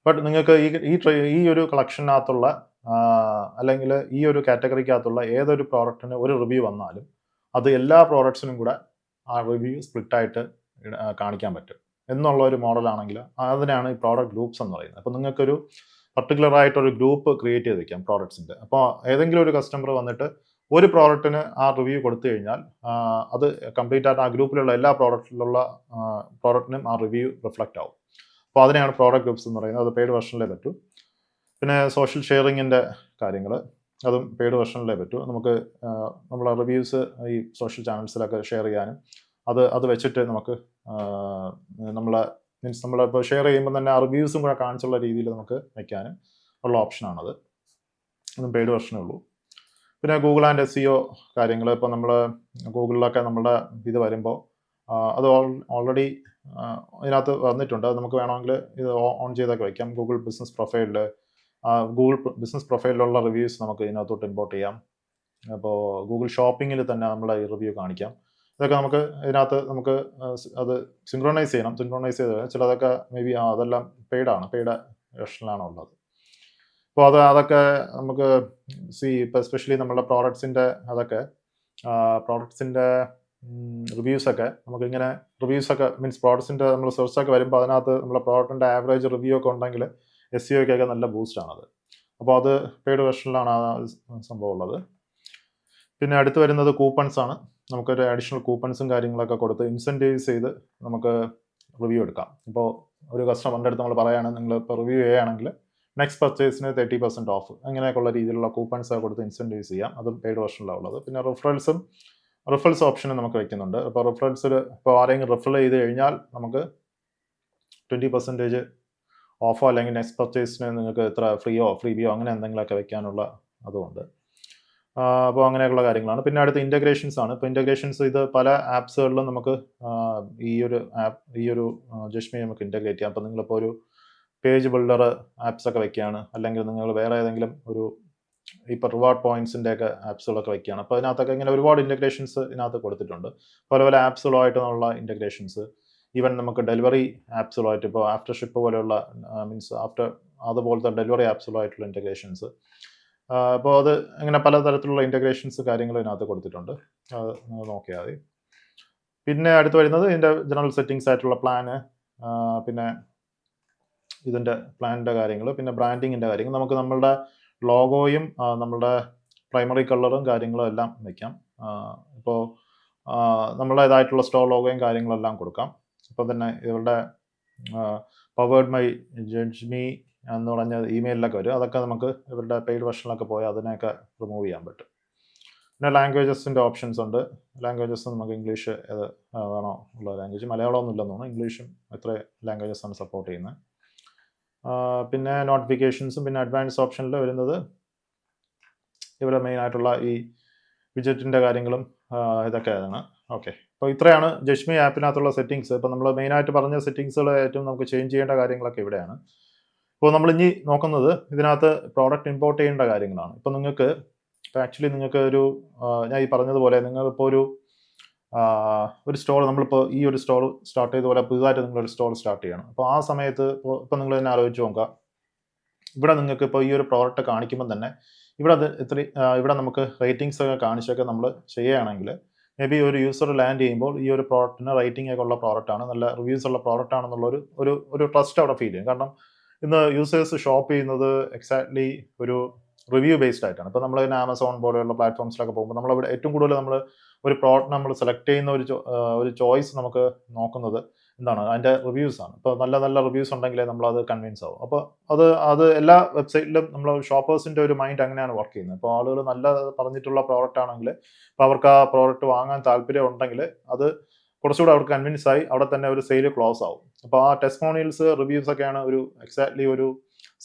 ബട്ട് നിങ്ങൾക്ക് ഈ ഒരു കളക്ഷനകത്തുള്ള അല്ലെങ്കിൽ ഈ ഒരു കാറ്റഗറിക്കകത്തുള്ള ഏതൊരു പ്രോഡക്റ്റിന് ഒരു റിവ്യൂ വന്നാലും അത് എല്ലാ പ്രോഡക്ട്സിനും കൂടെ ആ റിവ്യൂ സ്പ്ലിറ്റായിട്ട് കാണിക്കാൻ പറ്റും എന്നുള്ള ഒരു മോഡലാണെങ്കിൽ അതിനാണ് ഈ പ്രോഡക്റ്റ് ഗ്രൂപ്പ്സ് എന്ന് പറയുന്നത്. അപ്പോൾ നിങ്ങൾക്കൊരു പർട്ടിക്കുലർ ആയിട്ടൊരു ഗ്രൂപ്പ് ക്രിയേറ്റ് ചെയ്ത് വെക്കാം പ്രോഡക്ട്സിൻ്റെ. അപ്പോൾ ഏതെങ്കിലും ഒരു കസ്റ്റമർ വന്നിട്ട് ഒരു പ്രോഡക്റ്റിന് ആ റിവ്യൂ കൊടുത്തു കഴിഞ്ഞാൽ അത് കംപ്ലീറ്റ് ആയിട്ട് ആ ഗ്രൂപ്പിലുള്ള എല്ലാ പ്രോഡക്റ്റിനും ആ റിവ്യൂ റിഫ്ലക്റ്റ് ആവും. അപ്പോൾ അതിനെയാണ് പ്രോഡക്റ്റ് ഗ്രൂപ്പ്സ് എന്ന് പറയുന്നത്. അത് പെയ്ഡ് വെർഷനിലേ പറ്റൂ. പിന്നെ സോഷ്യൽ ഷെയറിങ്ങിൻ്റെ കാര്യങ്ങൾ അതും പെയ്ഡ് വെർഷനിലേ പറ്റൂ. നമുക്ക് നമ്മളെ റിവ്യൂസ് ഈ സോഷ്യൽ ചാനൽസിലൊക്കെ ഷെയർ ചെയ്യാനും അത് വെച്ചിട്ട് നമുക്ക് നമ്മളിപ്പോൾ ഷെയർ ചെയ്യുമ്പോൾ തന്നെ ആ റിവ്യൂസും കൂടെ കാണിച്ചുള്ള രീതിയിൽ നമുക്ക് വയ്ക്കാനും ഉള്ള ഓപ്ഷനാണത്. അതും പെയ്ഡ് വെർഷനേ ഉള്ളൂ. പിന്നെ ഗൂഗിൾ ആൻഡ് SEO കാര്യങ്ങൾ, ഇപ്പോൾ നമ്മൾ ഗൂഗിളിലൊക്കെ നമ്മുടെ ഇത് വരുമ്പോൾ അത് ഓൾറെഡി ഇതിനകത്ത് വന്നിട്ടുണ്ട്. അത് നമുക്ക് വേണമെങ്കിൽ ഇത് ഓൺ ചെയ്തൊക്കെ വയ്ക്കാം. ഗൂഗിൾ ബിസിനസ് പ്രൊഫൈലിലുള്ള റിവ്യൂസ് നമുക്ക് ഇതിനകത്തോട്ട് ഇമ്പോർട്ട് ചെയ്യാം. അപ്പോൾ ഗൂഗിൾ ഷോപ്പിങ്ങിൽ തന്നെ നമ്മളെ ഈ റിവ്യൂ കാണിക്കാം. ഇതൊക്കെ നമുക്ക് ഇതിനകത്ത് നമുക്ക് അത് സിങ്ക്രണൈസ് ചെയ്ത് ചിലതൊക്കെ മേ ബി അതെല്ലാം പെയ്ഡ് വെർഷനിലാണ് ഉള്ളത്. അപ്പോൾ അതൊക്കെ നമുക്ക് ഇപ്പോൾ എസ്പെഷ്യലി നമ്മളുടെ പ്രോഡക്ട്സിൻ്റെ റിവ്യൂസൊക്കെ നമുക്കിങ്ങനെ റിവ്യൂസൊക്കെ മീൻസ് പ്രോഡക്ട്സിൻ്റെ നമ്മൾ സെർച്ചൊക്കെ വരുമ്പോൾ അതിനകത്ത് നമ്മളെ പ്രോഡക്റ്റിൻ്റെ ആവറേജ് റിവ്യൂ ഒക്കെ ഉണ്ടെങ്കിൽ SEOയ്ക്കൊക്കെ നല്ല ബൂസ്റ്റാണത്. അപ്പോൾ അത് പെയ്ഡ് വെർഷനിലാണ് ആ സംഭവം ഉള്ളത്. പിന്നെ അടുത്ത് വരുന്നത് കൂപ്പൺസ് ആണ്. നമുക്കൊരു അഡീഷണൽ കൂപ്പൺസും കാര്യങ്ങളൊക്കെ കൊടുത്ത് ഇൻസെൻറ്റീവ്സ് ചെയ്ത് നമുക്ക് റിവ്യൂ എടുക്കാം. ഇപ്പോൾ ഒരു കസ്റ്റമറിൻ്റെ അടുത്ത് നമ്മൾ പറയുകയാണെങ്കിൽ നിങ്ങൾ ഇപ്പോൾ റിവ്യൂ ചെയ്യുകയാണെങ്കിൽ നെക്സ്റ്റ് പർച്ചേസിന് 30% ഓഫ് അങ്ങനെയൊക്കെയുള്ള രീതിയിലുള്ള കൂപ്പൺസ് കൊടുത്ത് ഇൻസെൻറ്റീവ്സ് ചെയ്യാം. അതും പെയ്ഡ് വെർഷനിലാണ് ഉള്ളത്. പിന്നെ റിഫറൽസ് ഓപ്ഷനും നമുക്ക് വയ്ക്കുന്നുണ്ട്. അപ്പോൾ റിഫറൽസിൽ ഇപ്പോൾ ആരെങ്കിലും റിഫർ ചെയ്ത് കഴിഞ്ഞാൽ നമുക്ക് 20% ഓഫോ അല്ലെങ്കിൽ നെക്സ്റ്റ് പർച്ചേസിന് നിങ്ങൾക്ക് എത്ര ഫ്രീബിയോ അങ്ങനെ എന്തെങ്കിലുമൊക്കെ വെക്കാനുള്ള അതുമുണ്ട്. അപ്പോൾ അങ്ങനെയൊക്കെയുള്ള കാര്യങ്ങളാണ്. പിന്നെ അടുത്ത ഇൻ്റഗ്രേഷൻസ് ആണ്. ഇപ്പോൾ ഇൻ്റഗ്രേഷൻസ് ഇത് പല ആപ്സുകളിലും നമുക്ക് ഈ ഒരു ജസ്മി നമുക്ക് ഇൻ്റഗ്രേറ്റ് ചെയ്യാം. അപ്പോൾ നിങ്ങളിപ്പോൾ ഒരു പേജ് ബിൽഡർ ആപ്സ് ഒക്കെ വെക്കുകയാണ്, അല്ലെങ്കിൽ നിങ്ങൾ വേറെ ഏതെങ്കിലും ഒരു ഇപ്പോൾ റിവാർഡ് പോയിന്റ്സിൻ്റെ ഒക്കെ ആപ്സുകളൊക്കെ വെക്കുകയാണ്. അപ്പോൾ അതിനകത്തൊക്കെ ഇങ്ങനെ ഒരുപാട് ഇൻ്റഗ്രേഷൻസ് ഇതിനകത്ത് കൊടുത്തിട്ടുണ്ട്. പല പല ആപ്സുകളായിട്ടുള്ള ഇൻ്റഗ്രേഷൻസ്, ഈവൻ നമുക്ക് ഡെലിവറി ആപ്സുകളായിട്ട് ഇപ്പോൾ ആഫ്റ്റർ ഷിപ്പ് പോലെയുള്ള അതുപോലത്തെ ഡെലിവറി ആപ്സുകളായിട്ടുള്ള ഇൻ്റഗ്രേഷൻസ്. അപ്പോൾ അത് അങ്ങനെ പലതരത്തിലുള്ള ഇൻ്റഗ്രേഷൻസ് കാര്യങ്ങൾ ഇതിനകത്ത് കൊടുത്തിട്ടുണ്ട്. അത് നിങ്ങൾ നോക്കിയാൽ മതി. പിന്നെ അടുത്ത് വരുന്നത് ഇതിൻ്റെ ജനറൽ സെറ്റിങ്സ് ആയിട്ടുള്ള പ്ലാന്, പിന്നെ ഇതിൻ്റെ പ്ലാനിൻ്റെ കാര്യങ്ങൾ, പിന്നെ ബ്രാൻഡിങ്ങിൻ്റെ കാര്യങ്ങൾ. നമുക്ക് നമ്മളുടെ ലോഗോയും നമ്മളുടെ പ്രൈമറി കളറും കാര്യങ്ങളും എല്ലാം വയ്ക്കാം. ഇപ്പോൾ നമ്മളുടേതായിട്ടുള്ള സ്റ്റോർ ലോഗോയും കാര്യങ്ങളെല്ലാം കൊടുക്കാം. ഇപ്പോൾ തന്നെ ഇവരുടെ പവേർഡ് മൈ ജഡ്ജ്മി എന്ന് പറഞ്ഞ ഇമെയിലൊക്കെ വരും. അതൊക്കെ നമുക്ക് ഇവരുടെ പെയ്ഡ് വെർഷനിലൊക്കെ പോയാൽ അതിനെയൊക്കെ റിമൂവ് ചെയ്യാൻ പറ്റും. പിന്നെ ലാംഗ്വേജസിൻ്റെ ഓപ്ഷൻസ് ഉണ്ട്. ലാംഗ്വേജസ് നമുക്ക് ഇംഗ്ലീഷ് ഏതാണോ ഉള്ള ലാംഗ്വേജ്, മലയാളമൊന്നും ഇല്ലെന്ന് തോന്നുന്നു, ഇംഗ്ലീഷും എത്ര ലാംഗ്വേജസാണ് സപ്പോർട്ട് ചെയ്യുന്നത്. പിന്നെ നോട്ടിഫിക്കേഷൻസും, പിന്നെ അഡ്വാൻസ് ഓപ്ഷനിൽ വരുന്നത് ഇവരുടെ മെയിനായിട്ടുള്ള ഈ വിജറ്റിൻ്റെ കാര്യങ്ങളും ഇതൊക്കെയാണ്. ഓക്കെ, അപ്പോൾ ഇത്രയാണ് ജസ്മി ആപ്പിനകത്തുള്ള സെറ്റിങ്സ്. ഇപ്പോൾ നമ്മൾ മെയിനായിട്ട് പറഞ്ഞ സെറ്റിങ്സുകൾ ഏറ്റവും നമുക്ക് ചേഞ്ച് ചെയ്യേണ്ട കാര്യങ്ങളൊക്കെ ഇവിടെയാണ്. ഇപ്പോൾ നമ്മൾ ഇനി നോക്കുന്നത് ഇതിനകത്ത് പ്രോഡക്റ്റ് ഇമ്പോർട്ട് ചെയ്യേണ്ട കാര്യങ്ങളാണ്. ഇപ്പോൾ നിങ്ങൾക്ക് ആക്ച്വലി നിങ്ങൾക്ക് ഞാൻ ഈ പറഞ്ഞതുപോലെ നിങ്ങളിപ്പോൾ ഒരു സ്റ്റോർ, നമ്മളിപ്പോൾ ഈ ഒരു സ്റ്റോർ സ്റ്റാർട്ട് ചെയ്തതുപോലെ പുതുതായിട്ട് നിങ്ങളൊരു സ്റ്റോർ സ്റ്റാർട്ട് ചെയ്യണം. അപ്പോൾ ആ സമയത്ത് ഇപ്പോൾ നിങ്ങൾ തന്നെ ആലോചിച്ച് നോക്കുക, ഇവിടെ നിങ്ങൾക്ക് ഇപ്പോൾ ഈ ഒരു പ്രോഡക്റ്റ് കാണിക്കുമ്പോൾ തന്നെ ഇവിടെ നമുക്ക് റേറ്റിംഗ്സ് ഒക്കെ കാണിച്ചൊക്കെ നമ്മൾ ചെയ്യുകയാണെങ്കിൽ മേ ബി ഒരു യൂസർ ലാൻഡ് ചെയ്യുമ്പോൾ ഈ ഒരു പ്രോഡക്റ്റിന് റേറ്റിംഗ് ഒക്കെ ഉള്ള പ്രോഡക്റ്റാണ്, നല്ല റിവ്യൂസ് ഉള്ള പ്രോഡക്റ്റ് ആണെന്നുള്ള ഒരു ട്രസ്റ്റ് അവിടെ ഫീൽ ചെയ്യും. കാരണം ഇന്ന് യൂസേഴ്സ് ഷോപ്പ് ചെയ്യുന്നത് എക്സാക്ട്ലി ഒരു റിവ്യൂ ബേസ്ഡ് ആയിട്ടാണ്. ഇപ്പോൾ നമ്മൾ തന്നെ ആമസോൺ പോലെയുള്ള പ്ലാറ്റ്ഫോംസിലൊക്കെ പോകുമ്പോൾ നമ്മളവിടെ ഏറ്റവും കൂടുതൽ നമ്മൾ ഒരു പ്രോഡക്റ്റ് നമ്മൾ സെലക്ട് ചെയ്യുന്ന ഒരു ചോയ്സ് നമുക്ക് നോക്കുന്നത് എന്താണ്, അതിൻ്റെ റിവ്യൂസ് ആണ്. ഇപ്പോൾ നല്ല നല്ല റിവ്യൂസ് ഉണ്ടെങ്കിലേ നമ്മളത് കൺവിൻസ് ആവും. അപ്പോൾ അത് എല്ലാ വെബ്സൈറ്റിലും നമ്മൾ ഷോപ്പേഴ്സിൻ്റെ ഒരു മൈൻഡ് അങ്ങനെയാണ് വർക്ക് ചെയ്യുന്നത്. ഇപ്പോൾ ആളുകൾ നല്ല പറഞ്ഞിട്ടുള്ള പ്രോഡക്റ്റ് ആണെങ്കിൽ ഇപ്പോൾ അവർക്ക് ആ പ്രോഡക്റ്റ് വാങ്ങാൻ താല്പര്യം ഉണ്ടെങ്കിൽ അത് കുറച്ചുകൂടെ അവർക്ക് കൺവിൻസ് ആയി അവിടെ തന്നെ ഒരു സെയിൽ ക്ലോസ് ആവും. അപ്പോൾ ആ ടെസ്റ്റിമോണിയൽസ്, റിവ്യൂസ് ഒക്കെയാണ് എക്സാക്ട്ലി ഒരു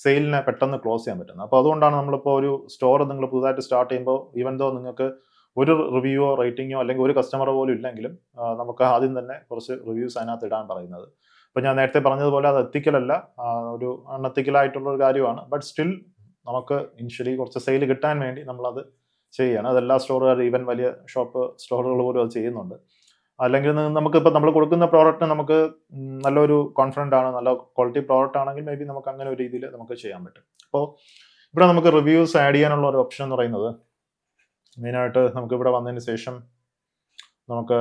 സെയിലിനെ പെട്ടെന്ന് ക്ലോസ് ചെയ്യാൻ പറ്റുന്നത്. അപ്പോൾ അതുകൊണ്ടാണ് നമ്മളിപ്പോൾ ഒരു സ്റ്റോർ നിങ്ങൾ പുതുതായിട്ട് സ്റ്റാർട്ട് ചെയ്യുമ്പോൾ ഈവൻ ദോ നിങ്ങൾക്ക് ഒരു റിവ്യൂവോ റേറ്റിങ്ങോ അല്ലെങ്കിൽ ഒരു കസ്റ്റമർ പോലും ഇല്ലെങ്കിലും നമുക്ക് ആദ്യം തന്നെ കുറച്ച് റിവ്യൂസ് അതിനകത്ത് ഇടാൻ പറയുന്നത്. അപ്പോൾ ഞാൻ നേരത്തെ പറഞ്ഞതുപോലെ അത് എത്തിക്കലല്ല, ഒരു അൺഎത്തിക്കലായിട്ടുള്ള ഒരു കാര്യമാണ്. ബട്ട് സ്റ്റിൽ നമുക്ക് ഇനിഷ്യലി കുറച്ച് സെയിൽ കിട്ടാൻ വേണ്ടി നമ്മളത് ചെയ്യുകയാണ്. അതെല്ലാ സ്റ്റോറുകാരും, ഈവൻ വലിയ ഷോപ്പ് സ്റ്റോറുകൾ പോലും അത് ചെയ്യുന്നുണ്ട്. അല്ലെങ്കിൽ നമുക്കിപ്പോൾ നമ്മൾ കൊടുക്കുന്ന പ്രോഡക്റ്റ് നമുക്ക് നല്ലൊരു കോൺഫിഡൻ്റ് ആണ്, നല്ല ക്വാളിറ്റി പ്രോഡക്റ്റ് ആണെങ്കിൽ മേ ബി നമുക്ക് അങ്ങനെ ഒരു രീതിയിൽ നമുക്ക് ചെയ്യാൻ പറ്റും. അപ്പോൾ ഇവിടെ നമുക്ക് റിവ്യൂസ് ആഡ് ചെയ്യാനുള്ള ഒരു ഓപ്ഷൻ എന്ന് പറയുന്നത് മെയിനായിട്ട് നമുക്ക് ഇവിടെ വന്നതിന് ശേഷം നമുക്ക്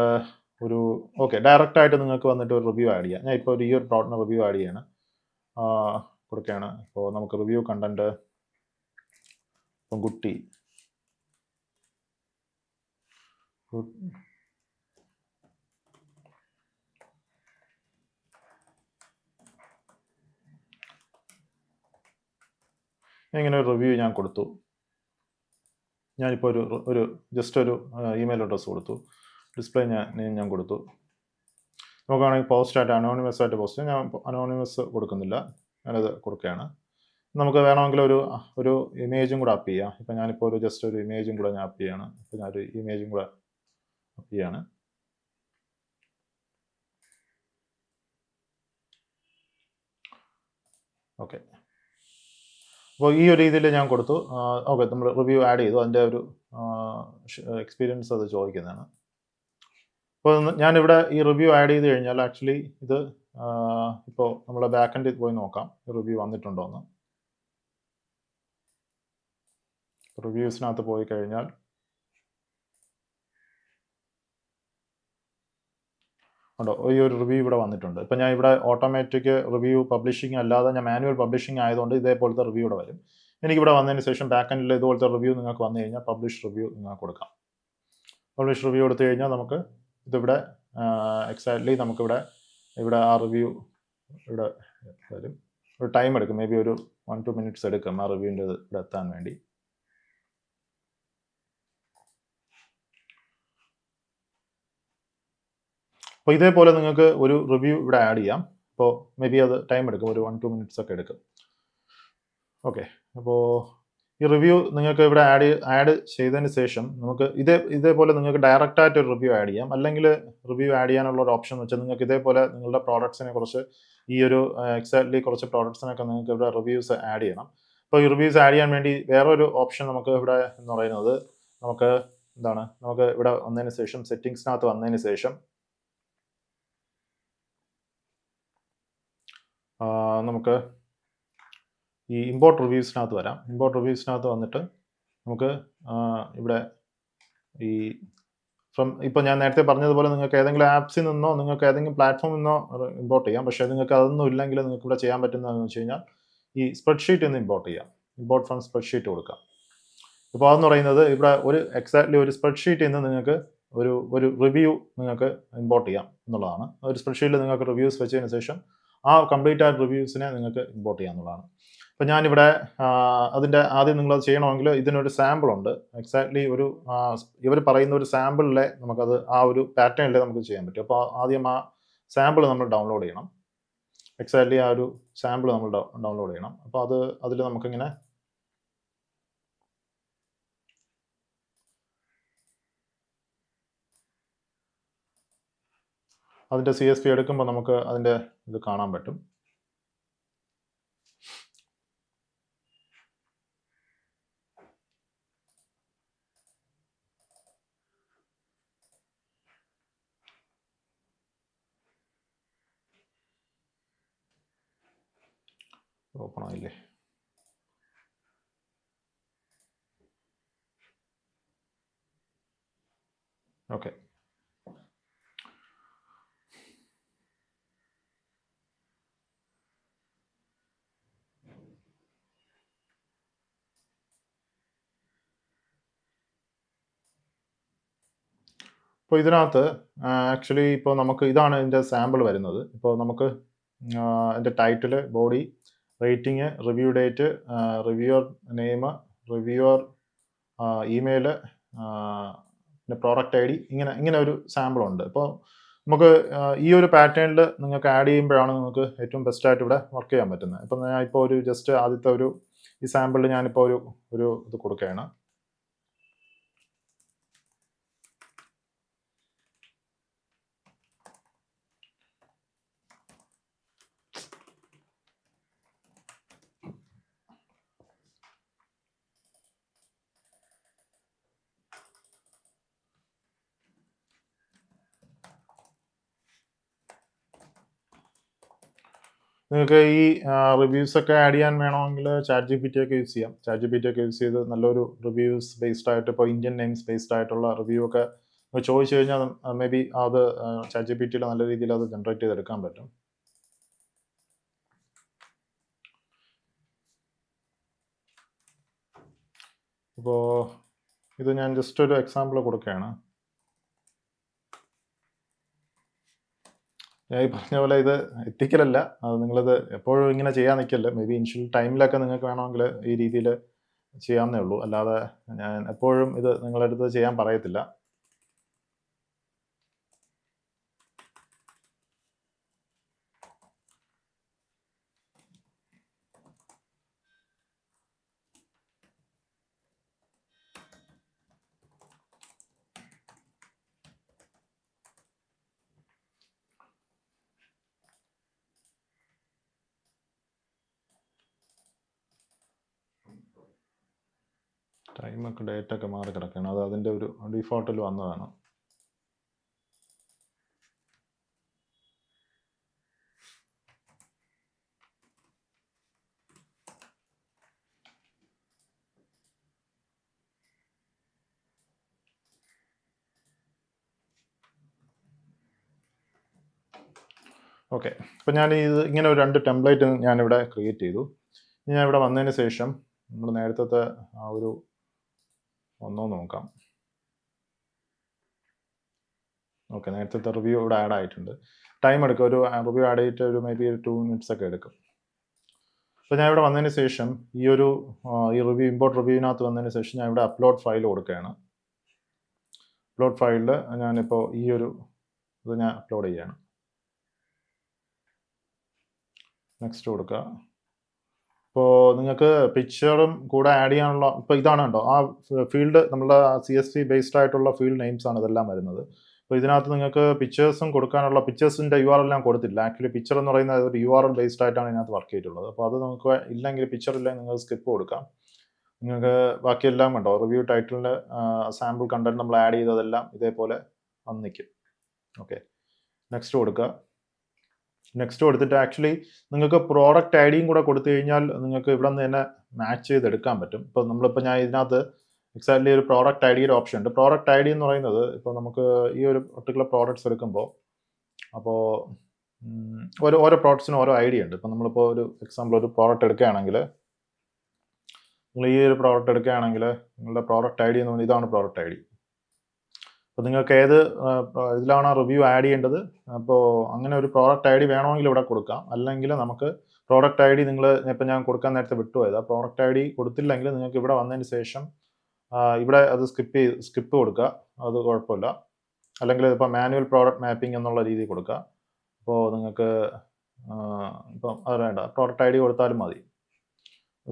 ഡയറക്റ്റായിട്ട് നിങ്ങൾക്ക് വന്നിട്ട് ഒരു റിവ്യൂ ആഡ് ചെയ്യാം. ഞാൻ ഇപ്പോൾ ഈ ഒരു പ്രോഡക്റ്റിന് റിവ്യൂ ആഡ് ചെയ്യാണ്, കൊടുക്കുകയാണ്. ഇപ്പോൾ നമുക്ക് റിവ്യൂ കണ്ടന്റ് ഇപ്പം കുട്ടി ഇങ്ങനെ ഒരു റിവ്യൂ ഞാൻ കൊടുത്തു. ഞാനിപ്പോൾ ഒരു ജസ്റ്റ് ഒരു ഇമെയിൽ അഡ്രസ്സ് കൊടുത്തു, ഡിസ്പ്ലേ ഞാൻ കൊടുത്തു. നോക്കുകയാണെങ്കിൽ പോസ്റ്റായിട്ട് അനോണിമസ് ആയിട്ട് പോസ്റ്റ്, ഞാൻ അനോണിമസ് കൊടുക്കുന്നില്ല, ഞാനത് കൊടുക്കുകയാണ്. നമുക്ക് വേണമെങ്കിൽ ഒരു ഇമേജും കൂടെ അപ്പ് ചെയ്യാം. ഇപ്പം ഞാനിപ്പോൾ ജസ്റ്റ് ഒരു ഇമേജും കൂടെ ഞാൻ അപ്പ് ചെയ്യാണ്. ഇപ്പം ഞാനൊരു ഇമേജും കൂടെ അപ്പ് ചെയ്യാണ്. ഓക്കെ, അപ്പോൾ ഈ ഒരു രീതിയിൽ ഞാൻ കൊടുത്തു. ഓക്കെ, നമ്മൾ റിവ്യൂ ആഡ് ചെയ്തു. അതിൻ്റെ ഒരു എക്സ്പീരിയൻസ് അത് ചോദിക്കുന്നതാണ്. അപ്പോൾ ഞാനിവിടെ ഈ റിവ്യൂ ആഡ് ചെയ്ത് കഴിഞ്ഞാൽ ആക്ച്വലി ഇത് ഇപ്പോൾ നമ്മുടെ ബാക്ക് എൻഡിൽ പോയി നോക്കാം റിവ്യൂ വന്നിട്ടുണ്ടോ എന്ന്. റിവ്യൂസിനകത്ത് പോയി കഴിഞ്ഞാൽ ഉണ്ടോ, ഈ ഒരു റിവ്യൂ ഇവിടെ വന്നിട്ടുണ്ട്. ഇപ്പം ഞാൻ ഇവിടെ ഓട്ടോമാറ്റിക് റിവ്യൂ പബ്ലിഷിംഗ് അല്ലാതെ ഞാൻ മാനുവൽ പബ്ലിഷിംഗ് ആയതുകൊണ്ട് ഇതേപോലത്തെ റിവ്യൂ ഇവിടെ വരും. എനിക്കിവിടെ വന്നതിന് ശേഷം ബാക്ക് എൻഡിൽ ഇതുപോലത്തെ റിവ്യൂ നിങ്ങൾക്ക് വന്നു കഴിഞ്ഞാൽ പബ്ലിഷ് റിവ്യൂ നിങ്ങൾക്ക് കൊടുക്കാം. പബ്ലിഷ് റിവ്യൂ എടുത്തു കഴിഞ്ഞാൽ നമുക്ക് ഇതിവിടെ എക്സാക്ട്ലി നമുക്കിവിടെ ആ റിവ്യൂ ഇവിടെ വരും. ഒരു ടൈം എടുക്കും, മേ ബി ഒരു 1-2 മിനിറ്റ്സ് എടുക്കും ആ റിവ്യൂവിൻ്റെ ഇവിടെ എത്താൻ വേണ്ടി. അപ്പോൾ ഇതേപോലെ നിങ്ങൾക്ക് ഒരു റിവ്യൂ ഇവിടെ ആഡ് ചെയ്യാം. അപ്പോൾ മേ ബി അത് ടൈം എടുക്കും, ഒരു 1-2 മിനിറ്റ്സ് ഒക്കെ എടുക്കും. ഓക്കെ, അപ്പോൾ ഈ റിവ്യൂ നിങ്ങൾക്ക് ഇവിടെ ആഡ് ചെയ്തതിന് ശേഷം നമുക്ക് ഇതേപോലെ നിങ്ങൾക്ക് ഡയറക്റ്റായിട്ട് ഒരു റിവ്യൂ ആഡ് ചെയ്യാം. അല്ലെങ്കിൽ റിവ്യൂ ആഡ് ചെയ്യാനുള്ള ഒരു ഓപ്ഷൻ എന്ന് വെച്ചാൽ നിങ്ങൾക്ക് ഇതേപോലെ നിങ്ങളുടെ പ്രോഡക്ട്സിനെ കുറിച്ച് ഈ ഒരു എക്സാക്ട്ലി കുറച്ച് പ്രോഡക്ട്സിനൊക്കെ നിങ്ങൾക്ക് ഇവിടെ റിവ്യൂസ് ആഡ് ചെയ്യണം. അപ്പോൾ ഈ റിവ്യൂസ് ആഡ് ചെയ്യാൻ വേണ്ടി വേറൊരു ഓപ്ഷൻ നമുക്ക് ഇവിടെ എന്ന് പറയുന്നത് നമുക്ക് ഇവിടെ വന്നതിന് ശേഷം സെറ്റിങ്സിനകത്ത് വന്നതിന് ശേഷം നമുക്ക് ഈ ഇമ്പോർട്ട് റിവ്യൂസിനകത്ത് വരാം. ഇമ്പോർട്ട് റിവ്യൂസിനകത്ത് വന്നിട്ട് നമുക്ക് ഇവിടെ ഈ ഇപ്പോൾ ഞാൻ നേരത്തെ പറഞ്ഞതുപോലെ നിങ്ങൾക്ക് ഏതെങ്കിലും ആപ്സിൽ നിന്നോ നിങ്ങൾക്ക് ഏതെങ്കിലും പ്ലാറ്റ്ഫോമിൽ നിന്നോ ഇമ്പോർട്ട് ചെയ്യാം. പക്ഷേ നിങ്ങൾക്ക് അതൊന്നും ഇല്ലെങ്കിൽ നിങ്ങൾക്ക് ഇവിടെ ചെയ്യാൻ പറ്റുന്നതെന്ന് വെച്ച് കഴിഞ്ഞാൽ ഈ സ്പ്രെഡ്ഷീറ്റ് നിന്ന് ഇമ്പോർട്ട് ചെയ്യാം. ഇമ്പോർട്ട് ഫ്രം സ്പ്രെഡ്ഷീറ്റ് കൊടുക്കാം. ഇപ്പോൾ അതെന്ന് പറയുന്നത് ഇവിടെ എക്സാക്ട്ലി ഒരു സ്പ്രെഡ്ഷീറ്റിൽ നിന്ന് നിങ്ങൾക്ക് ഒരു റിവ്യൂ നിങ്ങൾക്ക് ഇമ്പോർട്ട് ചെയ്യാം എന്നുള്ളതാണ്. ഒരു സ്പ്രെഡ്ഷീറ്റിൽ നിങ്ങൾക്ക് റിവ്യൂസ് വെച്ചതിന് ശേഷം ആ കംപ്ലീറ്റ് ആയിട്ട് റിവ്യൂസിനെ നിങ്ങൾക്ക് ഇമ്പോർട്ട് ചെയ്യാം എന്നുള്ളതാണ്. അപ്പോൾ ഞാനിവിടെ അതിൻ്റെ ആദ്യം നിങ്ങളത് ചെയ്യണമെങ്കിൽ ഇതിനൊരു സാമ്പിൾ ഉണ്ട്. എക്സാക്ട്ലി ഇവർ പറയുന്ന ഒരു സാമ്പിളിലെ നമുക്കത് ആ ഒരു പാറ്റേണിലെ നമുക്ക് ചെയ്യാൻ പറ്റും. അപ്പോൾ ആദ്യം ആ സാമ്പിൾ നമ്മൾ ഡൗൺലോഡ് ചെയ്യണം. എക്സാക്ട്ലി ആ ഒരു സാമ്പിൾ നമ്മൾ ഡൗൺലോഡ് ചെയ്യണം. അപ്പോൾ അതിൽ നമുക്കിങ്ങനെ അതിൻ്റെ CSV എടുക്കുമ്പോൾ നമുക്ക് അതിൻ്റെ ഇത് കാണാൻ പറ്റും. ഓപ്പൺ ആയില്ലേ? ഓക്കെ. ഇപ്പോൾ ഇതിനകത്ത് ആക്ച്വലി ഇപ്പോൾ നമുക്ക് ഇതാണ് ഇതിൻ്റെ സാമ്പിൾ വരുന്നത്. ഇപ്പോൾ നമുക്ക് ഇതിൻ്റെ title, body, rating, review date, reviewer name, reviewer email, പിന്നെ പ്രോഡക്റ്റ് ID, ഇങ്ങനെ ഒരു സാമ്പിളുണ്ട്. അപ്പോൾ നമുക്ക് ഈ ഒരു പാറ്റേണിൽ നിങ്ങൾക്ക് ആഡ് ചെയ്യുമ്പോഴാണ് നിങ്ങൾക്ക് ഏറ്റവും ബെസ്റ്റായിട്ട് ഇവിടെ വർക്ക് ചെയ്യാൻ പറ്റുന്നത്. ഇപ്പം ഞാൻ ഇപ്പോൾ ഒരു ജസ്റ്റ് ആദ്യത്തെ ഈ സാമ്പിളിൽ ഞാനിപ്പോൾ ഒരു ഇത് കൊടുക്കുകയാണ്. നിങ്ങൾക്ക് ഈ റിവ്യൂസൊക്കെ ആഡ് ചെയ്യാൻ വേണമെങ്കിൽ ChatGPT ഒക്കെ യൂസ് ചെയ്യാം. ChatGPT ഒക്കെ യൂസ് ചെയ്ത് നല്ലൊരു റിവ്യൂസ് ബേസ്ഡ് ആയിട്ട്, ഇപ്പോൾ ഇന്ത്യൻ നെയിംസ് ബേസ്ഡ് ആയിട്ടുള്ള റിവ്യൂ ഒക്കെ ചോദിച്ചു കഴിഞ്ഞാൽ മേ ബി അത് ChatGPTയിൽ നല്ല രീതിയിൽ അത് ജനറേറ്റ് ചെയ്തെടുക്കാൻ പറ്റും. അപ്പോൾ ഇത് ഞാൻ ജസ്റ്റ് ഒരു എക്സാമ്പിൾ കൊടുക്കുകയാണ്. ഞാൻ ഈ പറഞ്ഞ പോലെ ഇത് എത്തിക്കലല്ല, അത് നിങ്ങളിത് എപ്പോഴും ഇങ്ങനെ ചെയ്യാൻ നിൽക്കല്ല. മേ ബി ഇനിഷ്യൽ ടൈമിലൊക്കെ നിങ്ങൾക്ക് വേണമെങ്കിൽ ഈ രീതിയിൽ ചെയ്യാവുന്നേ ഉള്ളൂ. അല്ലാതെ ഞാൻ എപ്പോഴും ഇത് നിങ്ങളുടെ അടുത്ത് ചെയ്യാൻ പറയത്തില്ല. ടൈമൊക്കെ ഡേറ്റ് ഒക്കെ മാറി കിടക്കുകയാണ്. അത് അതിൻ്റെ ഒരു ഡിഫോൾട്ടിൽ വന്നതാണ്. ഓക്കെ, അപ്പോൾ ഞാൻ ഇങ്ങനെ ഒരു 2 ടെംപ്ലേറ്റ് ഞാനിവിടെ ക്രിയേറ്റ് ചെയ്തു. ഞാൻ ഇവിടെ വന്നതിന് ശേഷം നമ്മൾ നേരത്തെ ആ ഒരു ഒന്നോ നോക്കാം. ഓക്കെ, നേരത്തെ റിവ്യൂ ഇവിടെ ആഡ് ആയിട്ടുണ്ട്. ടൈം എടുക്കും, ഒരു റിവ്യൂ ആഡ് ചെയ്തിട്ട് ഒരു മേ ബി 2 minutes ഒക്കെ എടുക്കും. അപ്പോൾ ഞാൻ ഇവിടെ വന്നതിന് ശേഷം ഈ റിവ്യൂ ഇമ്പോർട്ട് റിവ്യൂവിനകത്ത് വന്നതിന് ശേഷം ഞാൻ ഇവിടെ അപ്ലോഡ് ഫയൽ കൊടുക്കുകയാണ്. അപ്ലോഡ് ഫയലിൽ ഞാനിപ്പോൾ ഇത് ഞാൻ അപ്ലോഡ് ചെയ്യുകയാണ്. നെക്സ്റ്റ് കൊടുക്കുക. ഇപ്പോൾ നിങ്ങൾക്ക് പിക്ചറും കൂടെ ആഡ് ചെയ്യാനുള്ള ഇപ്പോൾ ഇതാണ് കണ്ടോ ആ ഫീൽഡ് നമ്മളുടെ CSV ബേസ്ഡ് ആയിട്ടുള്ള ഫീൽഡ് നെയിംസ് ആണ് ഇതെല്ലാം വരുന്നത്. അപ്പോൾ ഇതിനകത്ത് നിങ്ങൾക്ക് പിക്ചേഴ്സും കൊടുക്കാനുള്ള പിക്ചേഴ്സിൻ്റെ URL ഞാൻ കൊടുത്തില്ല. ആക്ച്വലി പിക്ചർ എന്ന് പറയുന്നത് ഒരു URL ബേസ്ഡ് ആയിട്ടാണ് ഇതിനകത്ത് വർക്ക് ചെയ്തിട്ടുള്ളത്. അപ്പോൾ അത് നമുക്ക് ഇല്ലെങ്കിൽ പിക്ചർ ഇല്ലെങ്കിൽ നിങ്ങൾക്ക് സ്കിപ്പ് കൊടുക്കാം. നിങ്ങൾക്ക് ബാക്കിയെല്ലാം കണ്ടോ റിവ്യൂ ടൈറ്റിലിൻ്റെ സാമ്പിൾ കണ്ടന്റ് നമ്മൾ ആഡ് ചെയ്തതെല്ലാം ഇതേപോലെ വന്ന് നിൽക്കും. ഓക്കെ, നെക്സ്റ്റ് കൊടുക്കുക. നെക്സ്റ്റ് കൊടുത്തിട്ട് ആക്ച്വലി നിങ്ങൾക്ക് പ്രോഡക്റ്റ് ഐഡിയും കൂടെ കൊടുത്തു കഴിഞ്ഞാൽ നിങ്ങൾക്ക് ഇവിടെ നിന്ന് തന്നെ മാച്ച് ചെയ്തെടുക്കാൻ പറ്റും. ഇപ്പോൾ നമ്മളിപ്പോൾ ഞാൻ ഇതിനകത്ത് എക്സാക്ട്ലി ഒരു പ്രോഡക്റ്റ് ഐഡിയുടെ ഓപ്ഷൻ ഉണ്ട്. പ്രോഡക്റ്റ് ഐഡി എന്ന് പറയുന്നത് ഇപ്പോൾ നമുക്ക് ഈ ഒരു പർട്ടിക്കുലർ പ്രോഡക്റ്റ്സ് എടുക്കുമ്പോൾ അപ്പോൾ ഓരോ പ്രോഡക്ട്സിനും ഓരോ ഐഡിയ ഉണ്ട്. ഇപ്പോൾ നമ്മളിപ്പോൾ ഒരു എക്സാമ്പിൾ ഒരു പ്രോഡക്റ്റ് എടുക്കുകയാണെങ്കിൽ നിങ്ങൾ ഈ ഒരു പ്രോഡക്റ്റ് എടുക്കുകയാണെങ്കിൽ നിങ്ങളുടെ പ്രോഡക്റ്റ് ഐഡി എന്ന് പറയുന്നത് ഇതാണ് പ്രോഡക്റ്റ് ഐഡി. അപ്പോൾ നിങ്ങൾക്ക് ഏത് ഇതിലാണ് റിവ്യൂ ആഡ് ചെയ്യേണ്ടത്. അപ്പോൾ അങ്ങനെ ഒരു പ്രോഡക്റ്റ് ഐഡി വേണമെങ്കിൽ ഇവിടെ കൊടുക്കാം. അല്ലെങ്കിൽ നമുക്ക് പ്രോഡക്റ്റ് ഐഡി നിങ്ങൾ ഇപ്പം ഞാൻ കൊടുക്കാൻ നേരത്തെ വിട്ടുപോയത് ആ പ്രോഡക്റ്റ് ഐഡി കൊടുത്തില്ലെങ്കിൽ നിങ്ങൾക്ക് ഇവിടെ വന്നതിന് ശേഷം ഇവിടെ അത് സ്കിപ്പ് കൊടുക്കുക, അത് കുഴപ്പമില്ല. അല്ലെങ്കിൽ ഇപ്പോൾ മാനുവൽ പ്രോഡക്റ്റ് മാപ്പിംഗ് എന്നുള്ള രീതി കൊടുക്കുക. അപ്പോൾ നിങ്ങൾക്ക് ഇപ്പം അത് വേണ്ട, പ്രോഡക്റ്റ് ഐഡി കൊടുത്താലും മതി.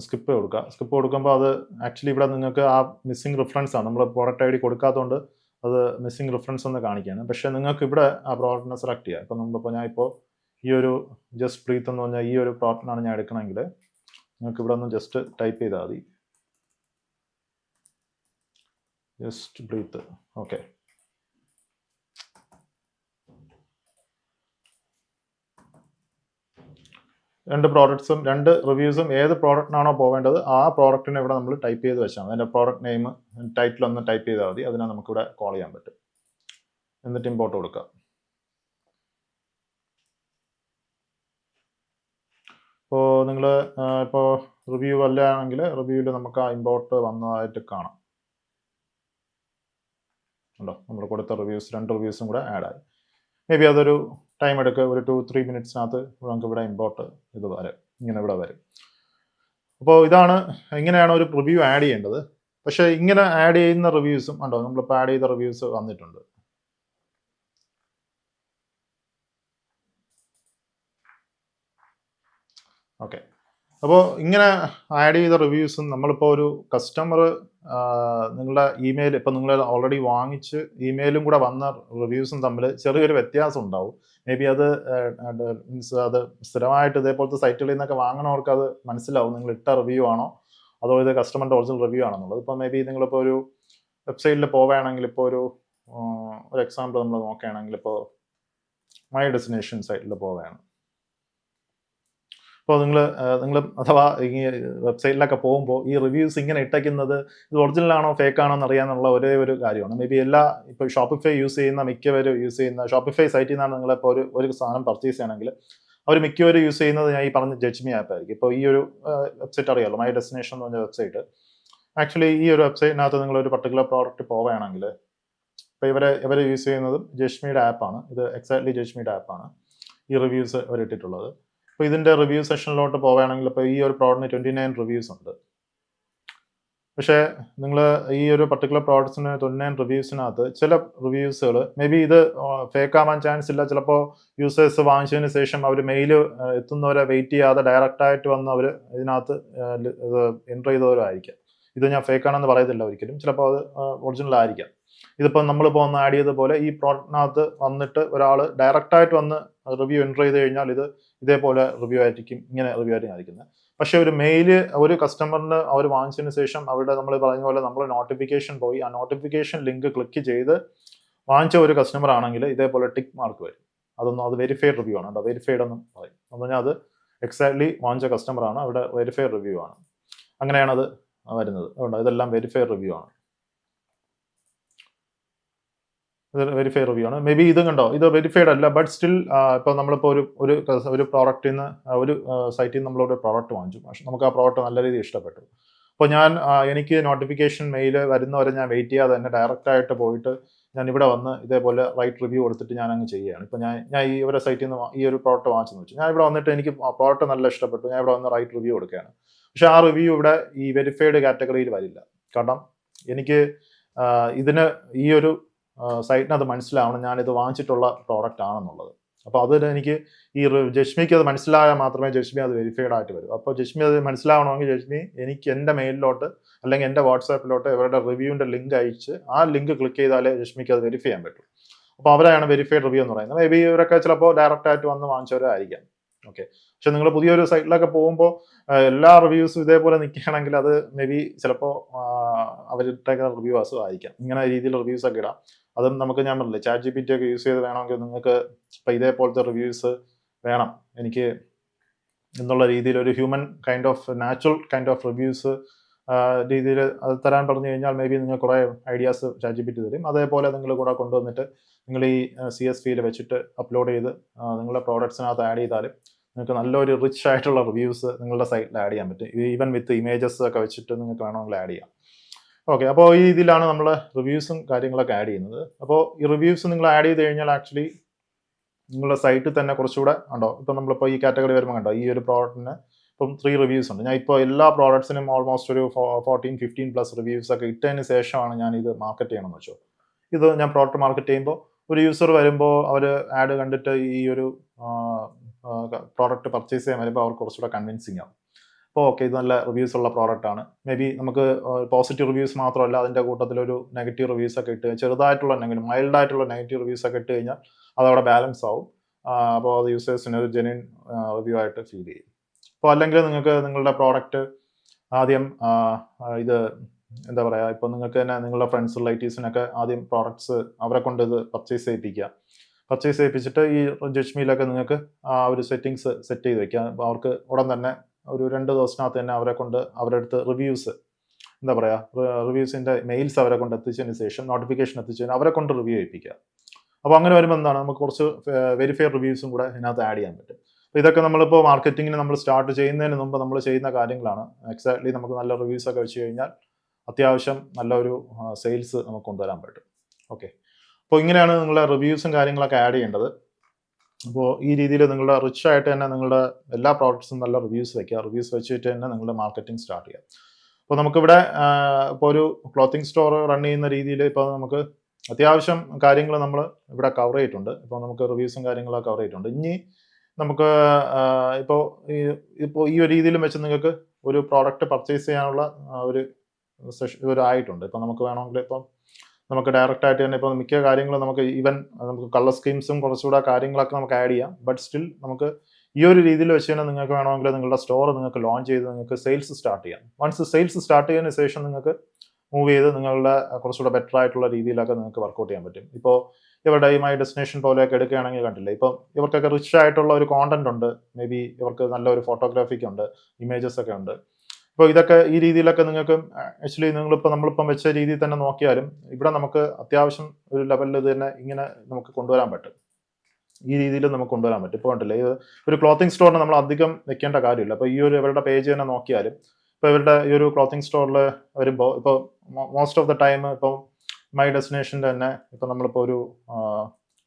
സ്കിപ്പ് കൊടുക്കുക. സ്കിപ്പ് കൊടുക്കുമ്പോൾ അത് ആക്ച്വലി ഇവിടെ നിങ്ങൾക്ക് ആ മിസ്സിംഗ് റിഫറൻസ് ആണ്. നമ്മൾ പ്രോഡക്റ്റ് ഐഡി കൊടുക്കാത്തതുകൊണ്ട് അത് മിസ്സിംഗ് റിഫറൻസ് എന്ന് കാണിക്കുകയാണ്. പക്ഷേ നിങ്ങൾക്ക് ഇവിടെ ആ പ്രോഡക്റ്റിനെ സെലക്ട് ചെയ്യുക. ഇപ്പോൾ നമ്മളിപ്പോൾ ഞാൻ ഇപ്പോൾ ഈ ഒരു ജസ്റ്റ് ബ്രീത്ത് എന്ന് പറഞ്ഞാൽ ഈ ഒരു പ്രോഡക്റ്റിനാണ് ഞാൻ എടുക്കണമെങ്കിൽ നിങ്ങൾക്ക് ഇവിടെ ഒന്ന് ജസ്റ്റ് ടൈപ്പ് ചെയ്താൽ മതി, ജസ്റ്റ് ബ്രീത്ത്. ഓക്കെ, രണ്ട് പ്രോഡക്ട്സും രണ്ട് റിവ്യൂസും ഏത് പ്രോഡക്റ്റിനാണോ പോവേണ്ടത് ആ പ്രോഡക്റ്റിനെ ഇവിടെ നമ്മൾ ടൈപ്പ് ചെയ്ത് വെച്ചാൽ അതിൻ്റെ പ്രോഡക്റ്റ് നെയിം ടൈറ്റിൽ ഒന്ന് ടൈപ്പ് ചെയ്താൽ മതി. അതിനെ നമുക്കിവിടെ കോൾ ചെയ്യാൻ പറ്റും. എന്നിട്ട് ഇമ്പോർട്ട് കൊടുക്കുക. ഇപ്പോൾ നിങ്ങൾ ഇപ്പോൾ റിവ്യൂ അല്ലാണെങ്കിൽ റിവ്യൂവിൽ നമുക്ക് ആ ഇമ്പോർട്ട് വന്നതായിട്ട് കാണാം. ഉണ്ടോ, നമ്മൾ കൊടുത്ത റിവ്യൂസ് രണ്ട് റിവ്യൂസും കൂടെ ആഡായി. മേ ബി അതൊരു ടൈം എടുക്കുക, ഒരു 2-3 മിനിറ്റ്സിനകത്ത് നമുക്ക് ഇവിടെ ഇമ്പോർട്ട് ഇത് വരും, ഇങ്ങനെ ഇവിടെ വരും. അപ്പോൾ ഇതാണ് എങ്ങനെയാണ് ഒരു റിവ്യൂ ആഡ് ചെയ്യേണ്ടത്. പക്ഷേ ഇങ്ങനെ ആഡ് ചെയ്യുന്ന റിവ്യൂസും ഉണ്ടോ, നമ്മളിപ്പോൾ ആഡ് ചെയ്ത റിവ്യൂസ് വന്നിട്ടുണ്ട്. ഓക്കെ, അപ്പോൾ ഇങ്ങനെ ആഡ് ചെയ്ത റിവ്യൂസും നമ്മളിപ്പോൾ ഒരു കസ്റ്റമർ നിങ്ങളുടെ ഇമെയിൽ ഇപ്പോൾ നിങ്ങൾ ഓൾറെഡി വാങ്ങിച്ച് ഇമെയിലും കൂടെ വന്ന റിവ്യൂസും തമ്മിൽ ചെറിയൊരു വ്യത്യാസം ഉണ്ടാവും. മേ ബി അത് മീൻസ് അത് സ്ഥിരമായിട്ട് ഇതേപോലത്തെ സൈറ്റുകളിൽ നിന്നൊക്കെ വാങ്ങണവർക്ക് അത് മനസ്സിലാവും നിങ്ങൾ ഇട്ട റിവ്യൂ ആണോ അതോ ഇത് കസ്റ്റമറിൻ്റെ ഒറിജിനൽ റിവ്യൂ ആണെന്നുള്ളത്. ഇപ്പോൾ മേ ബി നിങ്ങളിപ്പോൾ ഒരു വെബ്സൈറ്റിൽ പോവുകയാണെങ്കിൽ ഇപ്പോൾ ഒരു എക്സാമ്പിൾ നമ്മൾ നോക്കുകയാണെങ്കിൽ ഇപ്പോൾ മൈ ഡെസ്റ്റിനേഷൻ സൈറ്റിൽ പോവുകയാണ്. ഇപ്പോൾ നിങ്ങൾ അഥവാ ഈ വെബ്സൈറ്റിലൊക്കെ പോകുമ്പോൾ ഈ റിവ്യൂസ് ഇങ്ങനെ ഇട്ടയ്ക്കുന്നത് ഇത് ഒറിജിനലാണോ ഫേക്കാണോ എന്ന് അറിയാനുള്ള ഒരേ ഒരു കാര്യമാണ്. മേ ബി ഇപ്പോൾ ഷോപ്പിഫൈ യൂസ് ചെയ്യുന്ന മിക്കവരും യൂസ് ചെയ്യുന്ന ഷോപ്പിഫൈ സൈറ്റിൽ നിന്നാണ് നിങ്ങളിപ്പോൾ ഒരു സാധനം പർച്ചേസ് ചെയ്യണമെങ്കിൽ അവർ മിക്കവരും യൂസ് ചെയ്യുന്നത് ഞാൻ ഈ പറഞ്ഞ ജഡ്ജ്മി ആപ്പ് ആയിരിക്കും. ഇപ്പോൾ ഈ ഒരു വെബ്സൈറ്റ് അറിയാമല്ലോ, മൈ ഡെസ്റ്റിനേഷൻ എന്ന് പറഞ്ഞ വെബ്സൈറ്റ്. ആക്ച്വലി ഈ ഒരു വെബ്സൈറ്റിനകത്ത് നിങ്ങളൊരു പർട്ടിക്കുലർ പ്രോഡക്റ്റ് പോവുകയാണെങ്കിൽ ഇപ്പോൾ ഇവർ യൂസ് ചെയ്യുന്നതും ജഡ്ജ്മിയുടെ ആപ്പാണ്. ഇത് എക്സാക്ട്ലി ജഡ്ജ്മിയുടെ ആപ്പാണ് ഈ റിവ്യൂസ് അവർ ഇട്ടിട്ടുള്ളത്. അപ്പോൾ ഇതിൻ്റെ റിവ്യൂ സെഷനിലോട്ട് പോവുകയാണെങ്കിൽ ഇപ്പോൾ ഈ ഒരു പ്രോഡക്റ്റിന് 29 റിവ്യൂസ് ഉണ്ട്. പക്ഷേ നിങ്ങൾ ഈ ഒരു പർട്ടിക്കുലർ പ്രോഡക്ട്സിന് 29 റിവ്യൂസിനകത്ത് ചില റിവ്യൂസുകൾ മേ ബി ഇത് ഫേക്ക് ആവാൻ ചാൻസ് ഇല്ല. ചിലപ്പോൾ യൂസേഴ്സ് വാങ്ങിച്ചതിന് ശേഷം അവർ മെയിൽ എത്തുന്നവരെ വെയിറ്റ് ചെയ്യാതെ ഡയറക്റ്റായിട്ട് വന്ന് അവർ ഇതിനകത്ത് എൻ്റർ ചെയ്തവരായിരിക്കാം. ഇത് ഞാൻ ഫേക്ക് ആണെന്ന് പറയത്തില്ല ഒരിക്കലും, ചിലപ്പോൾ അത് ഒറിജിനൽ ആയിരിക്കാം. ഇതിപ്പോൾ നമ്മളിപ്പോൾ ഒന്ന് ആഡ് ചെയ്തപോലെ ഈ പ്രോഡക്റ്റിനകത്ത് വന്നിട്ട് ഒരാൾ ഡയറക്റ്റായിട്ട് വന്ന് റിവ്യൂ എൻ്റർ ചെയ്ത് കഴിഞ്ഞാൽ ഇതേപോലെ റിവ്യൂ ആയിരിക്കും, ഇങ്ങനെ റിവ്യൂ ആയിരിക്കും കാണിക്കുന്നത്. പക്ഷേ ഒരു മെയിൽ ഒരു കസ്റ്റമറിന് അവർ വാങ്ങിച്ചതിന് ശേഷം അവരുടെ നമ്മൾ പറഞ്ഞ പോലെ നമ്മൾ നോട്ടിഫിക്കേഷൻ പോയി ആ നോട്ടിഫിക്കേഷൻ ലിങ്ക് ക്ലിക്ക് ചെയ്ത് വാങ്ങിച്ച ഒരു കസ്റ്റമർ ആണെങ്കിൽ ഇതേപോലെ ടിക്ക് മാർക്ക് വരും. അത് വെരിഫൈഡ് റിവ്യൂ ആണ് കേട്ടോ. വെരിഫൈഡ് എന്ന് പറയും. എന്ന് പറഞ്ഞാൽ അത് എക്സാക്ട്ലി വാങ്ങിച്ച കസ്റ്റമറാണ്, അവിടെ വെരിഫൈഡ് റിവ്യൂ ആണ്. അങ്ങനെയാണ് അത് വരുന്നത്. അതുകൊണ്ട് ഇതെല്ലാം വെരിഫൈഡ് റിവ്യൂ ആണ്. വെരിഫൈഡ് റിവ്യൂ ആണ്. മേ ബി ഇതും കണ്ടോ, ഇത് വെരിഫൈഡ് അല്ല, ബട്ട് സ്റ്റിൽ ഇപ്പോൾ നമ്മളിപ്പോൾ ഒരു പ്രോഡക്റ്റിൽ നിന്ന് ഒരു സൈറ്റിൽ നിന്ന് നമ്മളൊരു പ്രോഡക്റ്റ് വാങ്ങിച്ചു, പക്ഷെ നമുക്ക് ആ പ്രോഡക്റ്റ് നല്ല രീതിയിൽ ഇഷ്ടപ്പെട്ടു. അപ്പോൾ എനിക്ക് നോട്ടിഫിക്കേഷൻ മെയിൽ വരുന്നവരെ ഞാൻ വെയിറ്റ് ചെയ്യാതെ തന്നെ ഡയറക്റ്റായിട്ട് പോയിട്ട് ഞാൻ ഇവിടെ വന്ന് ഇതേപോലെ റൈറ്റ് റിവ്യൂ കൊടുത്തിട്ട് ഞാൻ അങ്ങ് ചെയ്യുകയാണ്. ഇപ്പോൾ ഞാൻ ഈ ഒരു സൈറ്റിൽ നിന്ന് ഈ ഒരു പ്രോഡക്റ്റ് വാങ്ങിച്ചെന്ന് വെച്ചു, ഞാൻ ഇവിടെ വന്നിട്ട് എനിക്ക് പ്രോഡക്റ്റ് നല്ല ഇഷ്ടപ്പെട്ടു, ഞാൻ ഇവിടെ വന്ന് റൈറ്റ് റിവ്യൂ കൊടുക്കുകയാണ്. പക്ഷേ ആ റിവ്യൂ ഇവിടെ ഈ വെരിഫൈഡ് കാറ്റഗറിയിൽ വരില്ല. കാരണം എനിക്ക് ഇതിന് ഈ ഒരു സൈറ്റിന് അത് മനസ്സിലാവണം ഞാനിത് വാങ്ങിച്ചിട്ടുള്ള പ്രോഡക്റ്റ് ആണെന്നുള്ളത്. അപ്പോൾ അത് എനിക്ക് ജഷ്മിക്ക് അത് മനസ്സിലായാൽ മാത്രമേ ജഷ്മി അത് വെരിഫൈഡ് ആയിട്ട് വരും. അപ്പോൾ ജഷ്മി അത് മനസ്സിലാവണമെങ്കിൽ ജഷ്മി എനിക്ക് എൻ്റെ മെയിലിലോട്ട് അല്ലെങ്കിൽ എൻ്റെ വാട്സാപ്പിലോട്ട് ഇവരുടെ റിവ്യൂവിൻ്റെ ലിങ്ക് അയച്ച് ആ ലിങ്ക് ക്ലിക്ക് ചെയ്താലേ ജഷ്മിക്ക് അത് വെരിഫൈ ചെയ്യാൻ പറ്റും. അപ്പോൾ അവരാണ് വെരിഫൈഡ് റിവ്യൂ എന്ന് പറയുന്നത്. മേ ബി ഇവരൊക്കെ ചിലപ്പോൾ ഡയറക്റ്റ് ആയിട്ട് വന്ന് വാങ്ങിച്ചവരായിരിക്കാം. ഓക്കെ, പക്ഷെ നിങ്ങൾ പുതിയൊരു സൈറ്റിലൊക്കെ പോകുമ്പോൾ എല്ലാ റിവ്യൂസും ഇതേപോലെ നിൽക്കുകയാണെങ്കിൽ അത് മേ ബി ചിലപ്പോൾ അവരുടെ റിവ്യൂസ് ആയിരിക്കാം. ഇങ്ങനെ രീതിയിൽ റിവ്യൂസ് ഒക്കെ ഇടാം. അതും നമുക്ക് ഞാൻ പറഞ്ഞില്ലേ ChatGPT ഒക്കെ യൂസ് ചെയ്ത് വേണമെങ്കിൽ നിങ്ങൾക്ക് ഇപ്പം ഇതേപോലത്തെ റിവ്യൂസ് വേണം എനിക്ക് എന്നുള്ള രീതിയിൽ ഒരു human kind of natural kind of reviews രീതിയിൽ അത് തരാൻ പറഞ്ഞു കഴിഞ്ഞാൽ മേ ബി നിങ്ങൾ കുറേ ഐഡിയാസ് ChatGPT തരും. അതേപോലെ നിങ്ങൾ കൂടെ കൊണ്ടുവന്നിട്ട് നിങ്ങൾ ഈ CSV വെച്ചിട്ട് അപ്ലോഡ് ചെയ്ത് നിങ്ങളുടെ പ്രോഡക്ട്സിനകത്ത് ആഡ് ചെയ്താലും നിങ്ങൾക്ക് നല്ലൊരു റിച്ച് ആയിട്ടുള്ള റിവ്യൂസ് നിങ്ങളുടെ സൈറ്റിൽ ആഡ് ചെയ്യാൻ പറ്റും. ഈവൻ വിത്ത് ഇമേജസ് ഒക്കെ വെച്ചിട്ട് നിങ്ങൾക്ക് വേണമെങ്കിൽ ആഡ് ചെയ്യാം. ഓക്കെ, അപ്പോൾ ഈ ഇതിലാണ് നമ്മൾ റിവ്യൂസും കാര്യങ്ങളൊക്കെ ആഡ് ചെയ്യുന്നത്. അപ്പോൾ ഈ റിവ്യൂസ് നിങ്ങൾ ആഡ് ചെയ്ത് കഴിഞ്ഞാൽ ആക്ച്വലി നിങ്ങളുടെ സൈറ്റിൽ തന്നെ കുറച്ചുകൂടെ ഉണ്ടോ. ഇപ്പം നമ്മളിപ്പോൾ ഈ കാറ്റഗറി വരുമ്പോൾ കണ്ടോ ഈ ഒരു പ്രോഡക്റ്റിന് ഇപ്പം 3 റിവ്യൂസ് ഉണ്ട്. ഞാൻ ഇപ്പോൾ എല്ലാ പ്രോഡക്ട്സിനും ഓൾമോസ്റ്റ് ഒരു 14-15+ റിവ്യൂസ് ഒക്കെ ഇട്ടതിന് ശേഷമാണ് ഞാൻ ഇത് മാർക്കറ്റ് ചെയ്യണമെന്ന് വെച്ചോ. ഇത് ഞാൻ പ്രോഡക്റ്റ് മാർക്കറ്റ് ചെയ്യുമ്പോൾ ഒരു യൂസർ വരുമ്പോൾ അവർ ആഡ് കണ്ടിട്ട് ഈ ഒരു പ്രോഡക്റ്റ് പർച്ചേസ് ചെയ്യാൻ വരുമ്പോൾ അവർക്ക് കുറച്ചുകൂടെ കൺവിൻസിങ് ആവും. അപ്പോൾ ഓക്കെ, ഇത് നല്ല റിവ്യൂസ് ഉള്ള പ്രോഡക്റ്റാണ്. മേ ബി നമുക്ക് പോസിറ്റീവ് റിവ്യൂസ് മാത്രമല്ല അതിൻ്റെ കൂട്ടത്തിലൊരു നെഗറ്റീവ് റിവ്യൂസ് ഒക്കെ ഇട്ട് ചെറുതായിട്ടുള്ള മൈൽഡായിട്ടുള്ള നെഗറ്റീവ് റിവ്യൂസ് ഒക്കെ ഇട്ട് കഴിഞ്ഞാൽ അതവിടെ ബാലൻസ് ആവും. അപ്പോൾ അത് യൂസേഴ്സിന് ഒരു ജെന്യൂൻ റിവ്യൂ ആയിട്ട് ഫീൽ ചെയ്യും. അപ്പോൾ അല്ലെങ്കിൽ നിങ്ങൾക്ക് നിങ്ങളുടെ പ്രോഡക്റ്റ് ആദ്യം ഇത് എന്താ പറയുക, ഇപ്പോൾ നിങ്ങൾക്ക് തന്നെ നിങ്ങളുടെ ഫ്രണ്ട്സ് റിലേറ്റീവ്സിനൊക്കെ ആദ്യം പ്രോഡക്ട്സ് അവരെ കൊണ്ട് ഇത് പർച്ചേസ് ചെയ്യിപ്പിച്ചിട്ട് ഈ ജഷ്മിയിലൊക്കെ നിങ്ങൾക്ക് ആ ഒരു സെറ്റിങ്സ് സെറ്റ് ചെയ്ത് വെക്കുക. അവർക്ക് ഉടൻ തന്നെ ഒരു 2 ദിവസത്തിനകത്ത് തന്നെ അവരെ കൊണ്ട് അവരുടെ അടുത്ത് റിവ്യൂസ് എന്താ പറയുക റിവ്യൂസിൻ്റെ മെയിൽസ് അവരെ കൊണ്ട് എത്തിച്ചതിന് ശേഷം നോട്ടിഫിക്കേഷൻ എത്തിച്ചതിന് അവരെ കൊണ്ട് റിവ്യൂ ചെയ്യിപ്പിക്കുക. അപ്പോൾ അങ്ങനെ വരുമ്പോൾ എന്താണ് നമുക്ക് കുറച്ച് വെരിഫൈഡ് റിവ്യൂസും കൂടെ ഇതിനകത്ത് ആഡ് ചെയ്യാൻ പറ്റും. അപ്പോൾ ഇതൊക്കെ നമ്മളിപ്പോൾ മാർക്കറ്റിങ്ങിന് നമ്മൾ സ്റ്റാർട്ട് ചെയ്യുന്നതിന് മുമ്പ് നമ്മൾ ചെയ്യുന്ന കാര്യങ്ങളാണ്. എക്സാക്ട്ലി നമുക്ക് നല്ല റിവ്യൂസ് ഒക്കെ വെച്ച് കഴിഞ്ഞാൽ അത്യാവശ്യം നല്ലൊരു സെയിൽസ് നമുക്ക് കൊണ്ടുവരാൻ പറ്റും. ഓക്കെ, അപ്പോൾ ഇങ്ങനെയാണ് നിങ്ങളുടെ റിവ്യൂസും കാര്യങ്ങളൊക്കെ ആഡ് ചെയ്യേണ്ടത്. അപ്പോൾ ഈ രീതിയിൽ നിങ്ങളുടെ റിച്ച് ആയിട്ട് തന്നെ നിങ്ങളുടെ എല്ലാ പ്രോഡക്ട്സും നല്ല റിവ്യൂസ് വയ്ക്കുക. റിവ്യൂസ് വെച്ചിട്ട് തന്നെ നിങ്ങളുടെ മാർക്കറ്റിംഗ് സ്റ്റാർട്ട് ചെയ്യുക. അപ്പോൾ നമുക്കിവിടെ ഇപ്പോൾ ഒരു ക്ലോത്തിങ് സ്റ്റോർ റൺ ചെയ്യുന്ന രീതിയിൽ ഇപ്പോൾ നമുക്ക് അത്യാവശ്യം കാര്യങ്ങൾ നമ്മൾ ഇവിടെ കവർ ചെയ്തിട്ടുണ്ട്. ഇപ്പോൾ നമുക്ക് റിവ്യൂസും കാര്യങ്ങളൊക്കെ കവർ ചെയ്തിട്ടുണ്ട്. ഇനി നമുക്ക് ഇപ്പോൾ ഈ ഒരു രീതിയിലും വെച്ച് നിങ്ങൾക്ക് ഒരു പ്രോഡക്റ്റ് പർച്ചേസ് ചെയ്യാനുള്ള ഒരു ആയിട്ടുണ്ട്. ഇപ്പം നമുക്ക് വേണമെങ്കിൽ ഇപ്പം നമുക്ക് ഡയറക്റ്റ് ആയിട്ട് തന്നെ ഇപ്പോൾ മിക്ക കാര്യങ്ങളും നമുക്ക് നമുക്ക് കളർ സ്കീംസും കുറച്ചുകൂടെ കാര്യങ്ങളൊക്കെ നമുക്ക് ആഡ് ചെയ്യാം. ബട്ട് സ്റ്റിൽ നമുക്ക് ഈ ഒരു രീതിയിൽ വെച്ച് തന്നെ നിങ്ങൾക്ക് വേണമെങ്കിൽ നിങ്ങളുടെ സ്റ്റോർ നിങ്ങൾക്ക് ലോഞ്ച് ചെയ്ത് നിങ്ങൾക്ക് സെയിൽസ് സ്റ്റാർട്ട് ചെയ്യാം. വൺസ് സെയിൽസ് സ്റ്റാർട്ട് ചെയ്തതിന് ശേഷം നിങ്ങൾക്ക് മൂവ് ചെയ്ത് നിങ്ങളുടെ കുറച്ചുകൂടെ ബെറ്റർ ആയിട്ടുള്ള രീതിയിലൊക്കെ നിങ്ങൾക്ക് വർക്കൗട്ട് ചെയ്യാൻ പറ്റും. ഇപ്പോൾ ഇവരുടെ ഈ മൈ ഡെസ്റ്റിനേഷൻ പോലെയൊക്കെ എടുക്കുകയാണെങ്കിൽ കണ്ടില്ലേ, ഇപ്പം ഇവർക്കൊക്കെ റിച്ച് ആയിട്ടുള്ള ഒരു കോണ്ടന്റ് ഉണ്ട്. മേ ബി ഇവർക്ക് നല്ലൊരു ഫോട്ടോഗ്രാഫിക്ക് ഉണ്ട്, ഇമേജസ് ഒക്കെ ഉണ്ട്. അപ്പോൾ ഇതൊക്കെ ഈ രീതിയിലൊക്കെ നിങ്ങൾക്ക് ആക്ച്വലി നമ്മളിപ്പം വെച്ച രീതിയിൽ തന്നെ നോക്കിയാലും ഇവിടെ നമുക്ക് അത്യാവശ്യം ഒരു ലെവലിൽ ഇത് തന്നെ ഇങ്ങനെ നമുക്ക് കൊണ്ടുവരാൻ പറ്റും. ഈ രീതിയിൽ നമുക്ക് കൊണ്ടുവരാൻ പറ്റും. ഇപ്പോൾ കണ്ടില്ലേ, ഒരു ക്ലോത്തിങ് സ്റ്റോറിന് നമ്മൾ അധികം വെക്കേണ്ട കാര്യമില്ല. അപ്പോൾ ഈ ഒരു ഇവരുടെ പേജ് തന്നെ നോക്കിയാലും ഇപ്പോൾ ഇവരുടെ ഈ ഒരു ക്ലോത്തിങ് സ്റ്റോറിൽ വരുമ്പോൾ ഇപ്പോൾ മോസ്റ്റ് ഓഫ് ദ ടൈം ഇപ്പോൾ മൈ ഡെസ്റ്റിനേഷൻ്റെ തന്നെ ഇപ്പോൾ നമ്മളിപ്പോൾ ഒരു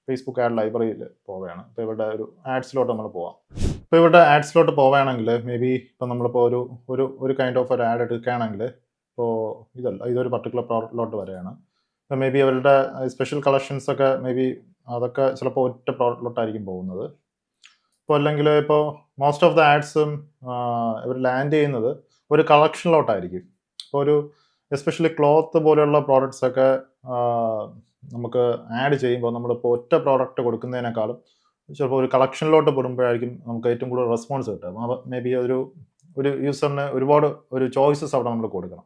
ഫേസ്ബുക്ക് ആഡ് ലൈബ്രറിയിൽ പോവുകയാണ്. ഇപ്പോൾ ഇവരുടെ ഒരു ആഡ്സിലോട്ട് നമ്മൾ പോവാം. ഇപ്പോൾ ഇവരുടെ ആഡ്സിലോട്ട് പോവുകയാണെങ്കിൽ മേ ബി ഇപ്പോൾ നമ്മളിപ്പോൾ ഒരു കൈൻഡ് ഓഫ് ഒരു ആഡ് എടുക്കുകയാണെങ്കിൽ ഇപ്പോൾ ഇതൊരു പർട്ടിക്കുലർ പ്രോഡക്റ്റിലോട്ട് വരികയാണ്. മേ ബി അവരുടെ സ്പെഷ്യൽ കളക്ഷൻസ് ഒക്കെ മേ ബി അതൊക്കെ ചിലപ്പോൾ ഒറ്റ പ്രോഡക്റ്റിലോട്ടായിരിക്കും പോകുന്നത്. ഇപ്പോൾ അല്ലെങ്കിൽ ഇപ്പോൾ മോസ്റ്റ് ഓഫ് ദ ആഡ്സും ഇവർ ലാൻഡ് ചെയ്യുന്നത് ഒരു കളക്ഷനിലോട്ടായിരിക്കും. ഇപ്പോൾ ഒരു എസ്പെഷ്യലി ക്ലോത്ത് പോലെയുള്ള പ്രോഡക്ട്സ് ഒക്കെ നമുക്ക് ആഡ് ചെയ്യുമ്പോൾ നമ്മളിപ്പോൾ ഒറ്റ പ്രോഡക്റ്റ് കൊടുക്കുന്നതിനേക്കാളും ചിലപ്പോൾ ഒരു കളക്ഷനിലോട്ട് പെടുമ്പോഴായിരിക്കും നമുക്ക് ഏറ്റവും കൂടുതൽ റെസ്പോൺസ് കിട്ടുക. മേ ബി ഒരു യൂസറിന് ഒരുപാട് ഒരു ചോയ്സസ് അവിടെ നമ്മൾ കൊടുക്കണം.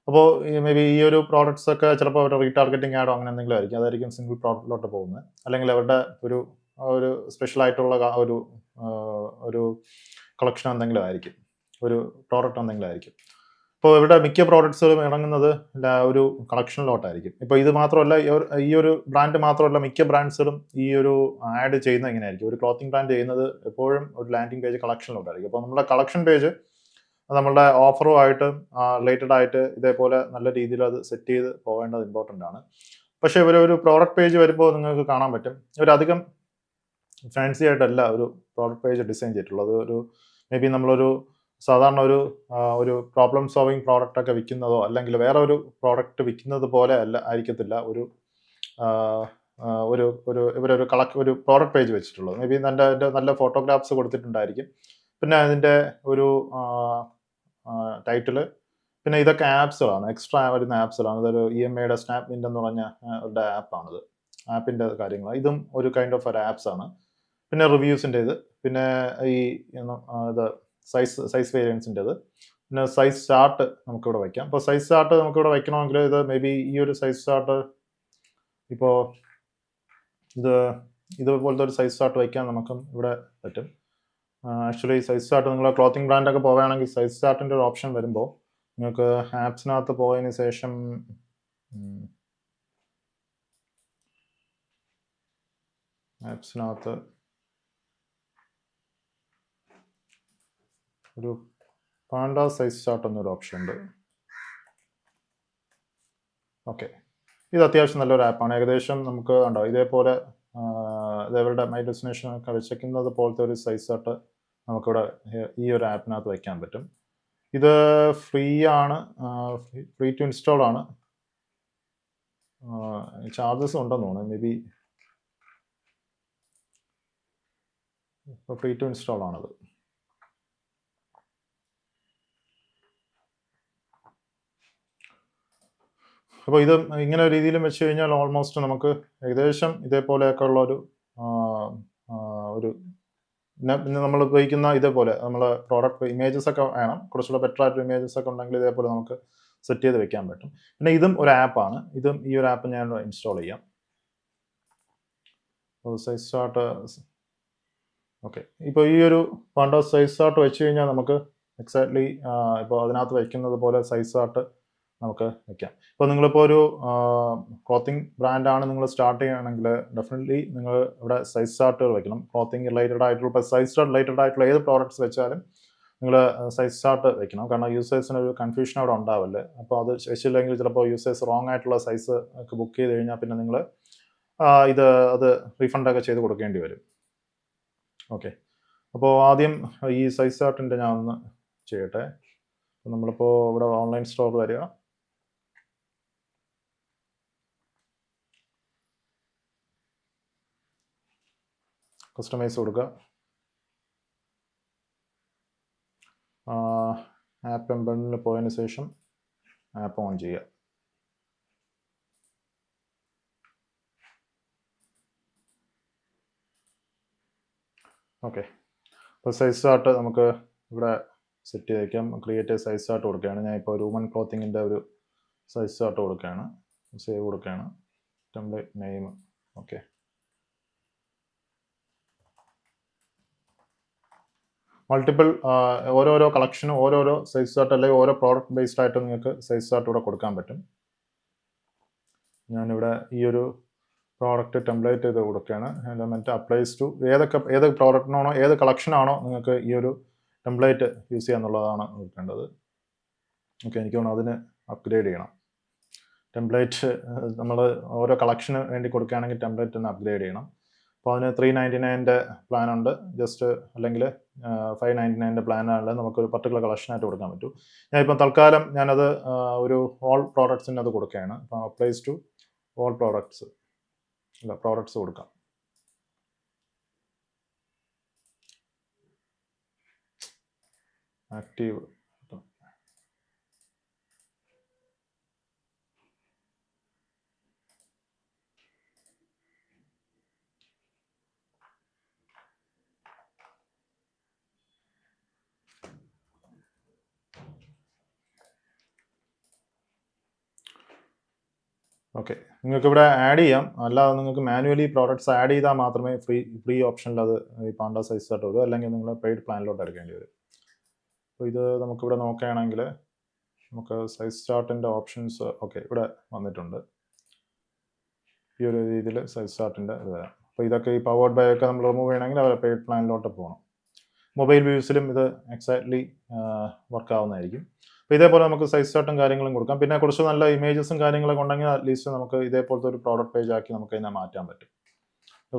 അപ്പോൾ മേ ബി ഈ ഒരു പ്രോഡക്ട്സ് ഒക്കെ ചിലപ്പോൾ അവരുടെ റീടാർഗറ്റിംഗ് ആഡോ അങ്ങനെ എന്തെങ്കിലും ആയിരിക്കും. അതായിരിക്കും സിംഗിൾ പ്രോഡക്റ്റിലോട്ട് പോകുന്നത്. അല്ലെങ്കിൽ അവരുടെ ഒരു സ്പെഷ്യൽ ആയിട്ടുള്ള ഒരു കളക്ഷൻ എന്തെങ്കിലും ആയിരിക്കും, ഒരു പ്രോഡക്റ്റ് എന്തെങ്കിലും ആയിരിക്കും. ഇപ്പോൾ ഇവിടെ മിക്ക പ്രോഡക്ട്സുകളും ഇറങ്ങുന്നത് ഒരു കളക്ഷനിലോട്ടായിരിക്കും. ഇപ്പോൾ ഇത് മാത്രമല്ല, ഈ ഒരു ബ്രാൻഡ് മാത്രമല്ല, മിക്ക ബ്രാൻഡ്സുകളും ഈ ഒരു ആഡ് ചെയ്യുന്നത് എങ്ങനെയായിരിക്കും, ഒരു ക്ലോത്തിങ് ബ്രാൻഡ് ചെയ്യുന്നത് എപ്പോഴും ഒരു ലാൻഡിംഗ് പേജ് കളക്ഷനിലോട്ടായിരിക്കും. അപ്പോൾ നമ്മുടെ കളക്ഷൻ പേജ് നമ്മളുടെ ഓഫറുമായിട്ട് റിലേറ്റഡ് ആയിട്ട് ഇതേപോലെ നല്ല രീതിയിൽ അത് സെറ്റ് ചെയ്ത് പോകേണ്ടത് ഇമ്പോർട്ടൻ്റ് ആണ്. പക്ഷേ ഒരു പ്രോഡക്റ്റ് പേജ് വരുമ്പോൾ നിങ്ങൾക്ക് കാണാൻ പറ്റും ഇവരധികം ഫാൻസി ആയിട്ടല്ല ഒരു പ്രോഡക്റ്റ് പേജ് ഡിസൈൻ ചെയ്തിട്ടുള്ളത്. മേ ബി നമ്മളൊരു സാധാരണ ഒരു പ്രോബ്ലം സോൾവിങ് പ്രോഡക്റ്റ് ഒക്കെ വിൽക്കുന്നതോ അല്ലെങ്കിൽ വേറെ ഒരു പ്രോഡക്റ്റ് വിൽക്കുന്നത് പോലെ ആയിരിക്കത്തില്ല ഇവരൊരു ഒരു പ്രോഡക്റ്റ് പേജ് വെച്ചിട്ടുള്ളത്. മേ ബി നല്ല ഫോട്ടോഗ്രാഫ്സ് കൊടുത്തിട്ടുണ്ടായിരിക്കും. പിന്നെ അതിൻ്റെ ഒരു ടൈറ്റില്, പിന്നെ ഇതൊക്കെ ആപ്സുകളാണ്, എക്സ്ട്രാ വരുന്ന ആപ്സുകളാണ്. ഇതൊരു EMAയുടെ സ്നാപ്മിൻ്റ് എന്ന് പറഞ്ഞ ഒരു ആപ്പാണിത്. ആപ്പിൻ്റെ കാര്യങ്ങൾ, ഇതും ഒരു കൈൻഡ് ഓഫ് ഒരു ആപ്സാണ്. പിന്നെ റിവ്യൂസിൻ്റേത്, പിന്നെ ഈ ഇത് സൈസ് വേരിയൻസിൻ്റെത്, പിന്നെ സൈസ് ചാർട്ട് നമുക്കിവിടെ വയ്ക്കാം. അപ്പോൾ സൈസ് ചാർട്ട് നമുക്കിവിടെ വയ്ക്കണമെങ്കിൽ ഇത് മേ ബി ഈ ഒരു സൈസ് ചാർട്ട്, ഇപ്പോൾ ഇതുപോലത്തെ ഒരു സൈസ് ചാർട്ട് വയ്ക്കാൻ നമുക്കും ഇവിടെ പറ്റും. ആക്ച്വലി സൈസ് ചാർട്ട് നിങ്ങൾ ക്ലോത്തിങ് ബ്രാൻഡൊക്കെ പോവുകയാണെങ്കിൽ സൈസ് ചാർട്ടിൻ്റെ ഒരു ഓപ്ഷൻ വരുമ്പോൾ നിങ്ങൾക്ക് ആപ്സിനകത്ത് പോയതിന് ശേഷം ആപ്സിനകത്ത് ഒരു പാണ്ട സൈസ് ചാർട്ട് എന്നൊരു ഓപ്ഷൻ ഉണ്ട്. ഓക്കെ, ഇത് അത്യാവശ്യം നല്ലൊരു ആപ്പാണ്. ഏകദേശം നമുക്ക് ഉണ്ടോ ഇതേപോലെ ഇതേവരുടെ മൈ ഡെസ്റ്റിനേഷൻ ഒക്കെ വെച്ചേക്കുന്നത് പോലത്തെ ഒരു സൈസ് ചാർട്ട് നമുക്കിവിടെ ഈ ഒരു ആപ്പിനകത്ത് വയ്ക്കാൻ പറ്റും. ഇത് ഫ്രീ ആണ്, ഫ്രീ ടു ഇൻസ്റ്റാൾ ആണ്. ചാർജസ് ഉണ്ടെന്ന് തോന്നുന്നു, മേ ബി ഇപ്പോൾ ഫ്രീ ടു ഇൻസ്റ്റാൾ ആണത്. അപ്പോൾ ഇത് ഇങ്ങനെ ഒരു രീതിയിലും വെച്ച് കഴിഞ്ഞാൽ ഓൾമോസ്റ്റ് നമുക്ക് ഏകദേശം ഇതേപോലെയൊക്കെ ഉള്ള ഒരു നമ്മൾ ഉപയോഗിക്കുന്ന ഇതേപോലെ നമ്മൾ പ്രോഡക്റ്റ് ഇമേജസ് ഒക്കെ വേണം, കുറച്ചുകൂടെ ബെറ്റർ ആയിട്ട് ഇമേജസ് ഒക്കെ ഉണ്ടെങ്കിൽ ഇതേപോലെ നമുക്ക് സെറ്റ് ചെയ്ത് വെക്കാൻ പറ്റും. പിന്നെ ഇതും ഒരു ആപ്പാണ്. ഈ ഒരു ആപ്പ് ഞാൻ ഇൻസ്റ്റാൾ ചെയ്യാം. Size chart, okay. ഇപ്പോൾ ഈ ഒരു പാണ്ട സൈസ് ചാർട്ട് വെച്ച് കഴിഞ്ഞാൽ നമുക്ക് എക്സാക്ട്ലി ഇപ്പോൾ അതിനകത്ത് വയ്ക്കുന്നത് പോലെ സൈസ് ചാർട്ട് നമുക്ക് വയ്ക്കാം. ഇപ്പോൾ നിങ്ങളിപ്പോൾ ഒരു ക്ലോത്തിങ് ബ്രാൻഡാണ് നിങ്ങൾ സ്റ്റാർട്ട് ചെയ്യുകയാണെങ്കിൽ ഡെഫിനറ്റ്ലി നിങ്ങൾ ഇവിടെ സൈസ് ചാർട്ടുകൾ വയ്ക്കണം. ക്ലോത്തിങ് റിലേറ്റഡ് ആയിട്ടുള്ള, ഇപ്പോൾ സൈസ് ചാർട്ട് റിലേറ്റഡ് ആയിട്ടുള്ള ഏത് പ്രോഡക്റ്റ്സ് വെച്ചാലും നിങ്ങൾ സൈസ് ചാർട്ട് വെക്കണം. കാരണം യൂസേഴ്സിന് ഒരു കൺഫ്യൂഷൻ അവിടെ ഉണ്ടാവില്ലേ. അപ്പോൾ അത് വെച്ചില്ലെങ്കിൽ ചിലപ്പോൾ യൂസേഴ്സ് റോങ് ആയിട്ടുള്ള സൈസ് ഒക്കെ ബുക്ക് ചെയ്ത് കഴിഞ്ഞാൽ പിന്നെ നിങ്ങൾ അത് റീഫണ്ടൊക്കെ ചെയ്ത് കൊടുക്കേണ്ടി വരും. ഓക്കെ, അപ്പോൾ ആദ്യം ഈ സൈസ് ചാർട്ടിൻ്റെ ഞാൻ ഒന്ന് ചെയ്യട്ടെ. നമ്മളിപ്പോൾ ഇവിടെ ഓൺലൈൻ സ്റ്റോർ വരിക, കസ്റ്റമൈസ് കൊടുക്കുക, ആപ്പ് എംബഡിൽ പോയതിന് ശേഷം ആപ്പ് ഓൺ ചെയ്യുക. ഓക്കെ, അപ്പോൾ സൈസ് ചാർട്ട് നമുക്ക് ഇവിടെ സെറ്റ് ചെയ്ത് വയ്ക്കാം. ക്രിയേറ്റ് സൈസ് ചാർട്ട് കൊടുക്കുകയാണ്. ഞാൻ ഇപ്പോൾ വുമൺ ക്ലോത്തിങ്ങിൻ്റെ ഒരു സൈസ് ചാർട്ട് കൊടുക്കുകയാണ്. സേവ് കൊടുക്കുകയാണ്. Template name, okay. മൾട്ടിപ്പിൾ ഓരോരോ കളക്ഷനും ഓരോരോ സൈസ് ചാർട്ട് അല്ലെങ്കിൽ ഓരോ പ്രോഡക്റ്റ് ബേസ്ഡ് ആയിട്ട് നിങ്ങൾക്ക് സൈസ് ചാർട്ട് ഇവിടെ കൊടുക്കാൻ പറ്റും. ഞാനിവിടെ ഈ ഒരു പ്രോഡക്റ്റ് ടെംപ്ലേറ്റ് ചെയ്ത് കൊടുക്കുകയാണ്. എലമെൻറ്റ് അപ്ലൈസ് ടു ഏത് പ്രോഡക്റ്റിനാണോ ഏത് കളക്ഷനാണോ നിങ്ങൾക്ക് ഈ ഒരു ടെംപ്ലേറ്റ് യൂസ് ചെയ്യുക എന്നുള്ളതാണ് നോക്കേണ്ടത്. ഓക്കെ, എനിക്ക് തോന്നുന്നു അതിന് അപ്ഗ്രേഡ് ചെയ്യണം. ടെംപ്ലേറ്റ് നമ്മൾ ഓരോ കളക്ഷന് വേണ്ടി കൊടുക്കുകയാണെങ്കിൽ ടെംപ്ലേറ്റ് ഒന്ന് അപ്ഗ്രേഡ് ചെയ്യണം. അപ്പോൾ അതിന് 399 പ്ലാനുണ്ട് ജസ്റ്റ്, അല്ലെങ്കിൽ 599 പ്ലാനാണെങ്കിൽ നമുക്കൊരു പർട്ടിക്കുലർ കളക്ഷനായിട്ട് കൊടുക്കാൻ പറ്റും. ഞാനിപ്പം തൽക്കാലം ഞാനത് ഒരു ഓൾ പ്രോഡക്ട്സിന് അത് കൊടുക്കുകയാണ്. അപ്പോൾ അപ്ലൈസ് ടു ഓൾ പ്രോഡക്ട്സ് കൊടുക്കാം. Active, okay. നിങ്ങൾക്ക് ഇവിടെ ആഡ് ചെയ്യാം, അല്ലാതെ നിങ്ങൾക്ക് മാനുവലി പ്രോഡക്ട്സ് ആഡ് ചെയ്താൽ മാത്രമേ ഫ്രീ ഓപ്ഷനിൽ അത് ഈ പാണ്ട സൈസ് ചാർട്ട് വരും, അല്ലെങ്കിൽ നിങ്ങൾ പെയ്ഡ് പ്ലാനിലോട്ട് എടുക്കേണ്ടി വരും. അപ്പോൾ ഇത് നമുക്കിവിടെ നോക്കുകയാണെങ്കിൽ നമുക്ക് സൈസ് ചാർട്ടിൻ്റെ ഓപ്ഷൻസ് ഓക്കെ ഇവിടെ വന്നിട്ടുണ്ട്. ഈ ഒരു രീതിയിൽ സൈസ് ചാർട്ടിൻ്റെ ഇത് വരാം. അപ്പോൾ ഇതൊക്കെ ഈ പവേർഡ് ബൈ ഒക്കെ നമ്മൾ റിമൂവ് ചെയ്യണമെങ്കിൽ അവർ പെയ്ഡ് പ്ലാനിലോട്ട് പോകണം. മൊബൈൽ വ്യൂസിലും ഇത് എക്സാക്ട്ലി വർക്ക് ആവുന്നതായിരിക്കും. അപ്പോൾ ഇതേപോലെ നമുക്ക് സൈസ് ചാർട്ടും കാര്യങ്ങളും കൊടുക്കാം. പിന്നെ കുറച്ച് നല്ല ഇമേജസും കാര്യങ്ങളൊക്കെ ഉണ്ടെങ്കിൽ അറ്റ്ലീസ്റ്റ് നമുക്ക് ഇതേപോലത്തെ ഒരു പ്രോഡക്റ്റ് പേജ് ആക്കി നമുക്ക് ഇതിനെ മാറ്റാൻ പറ്റും.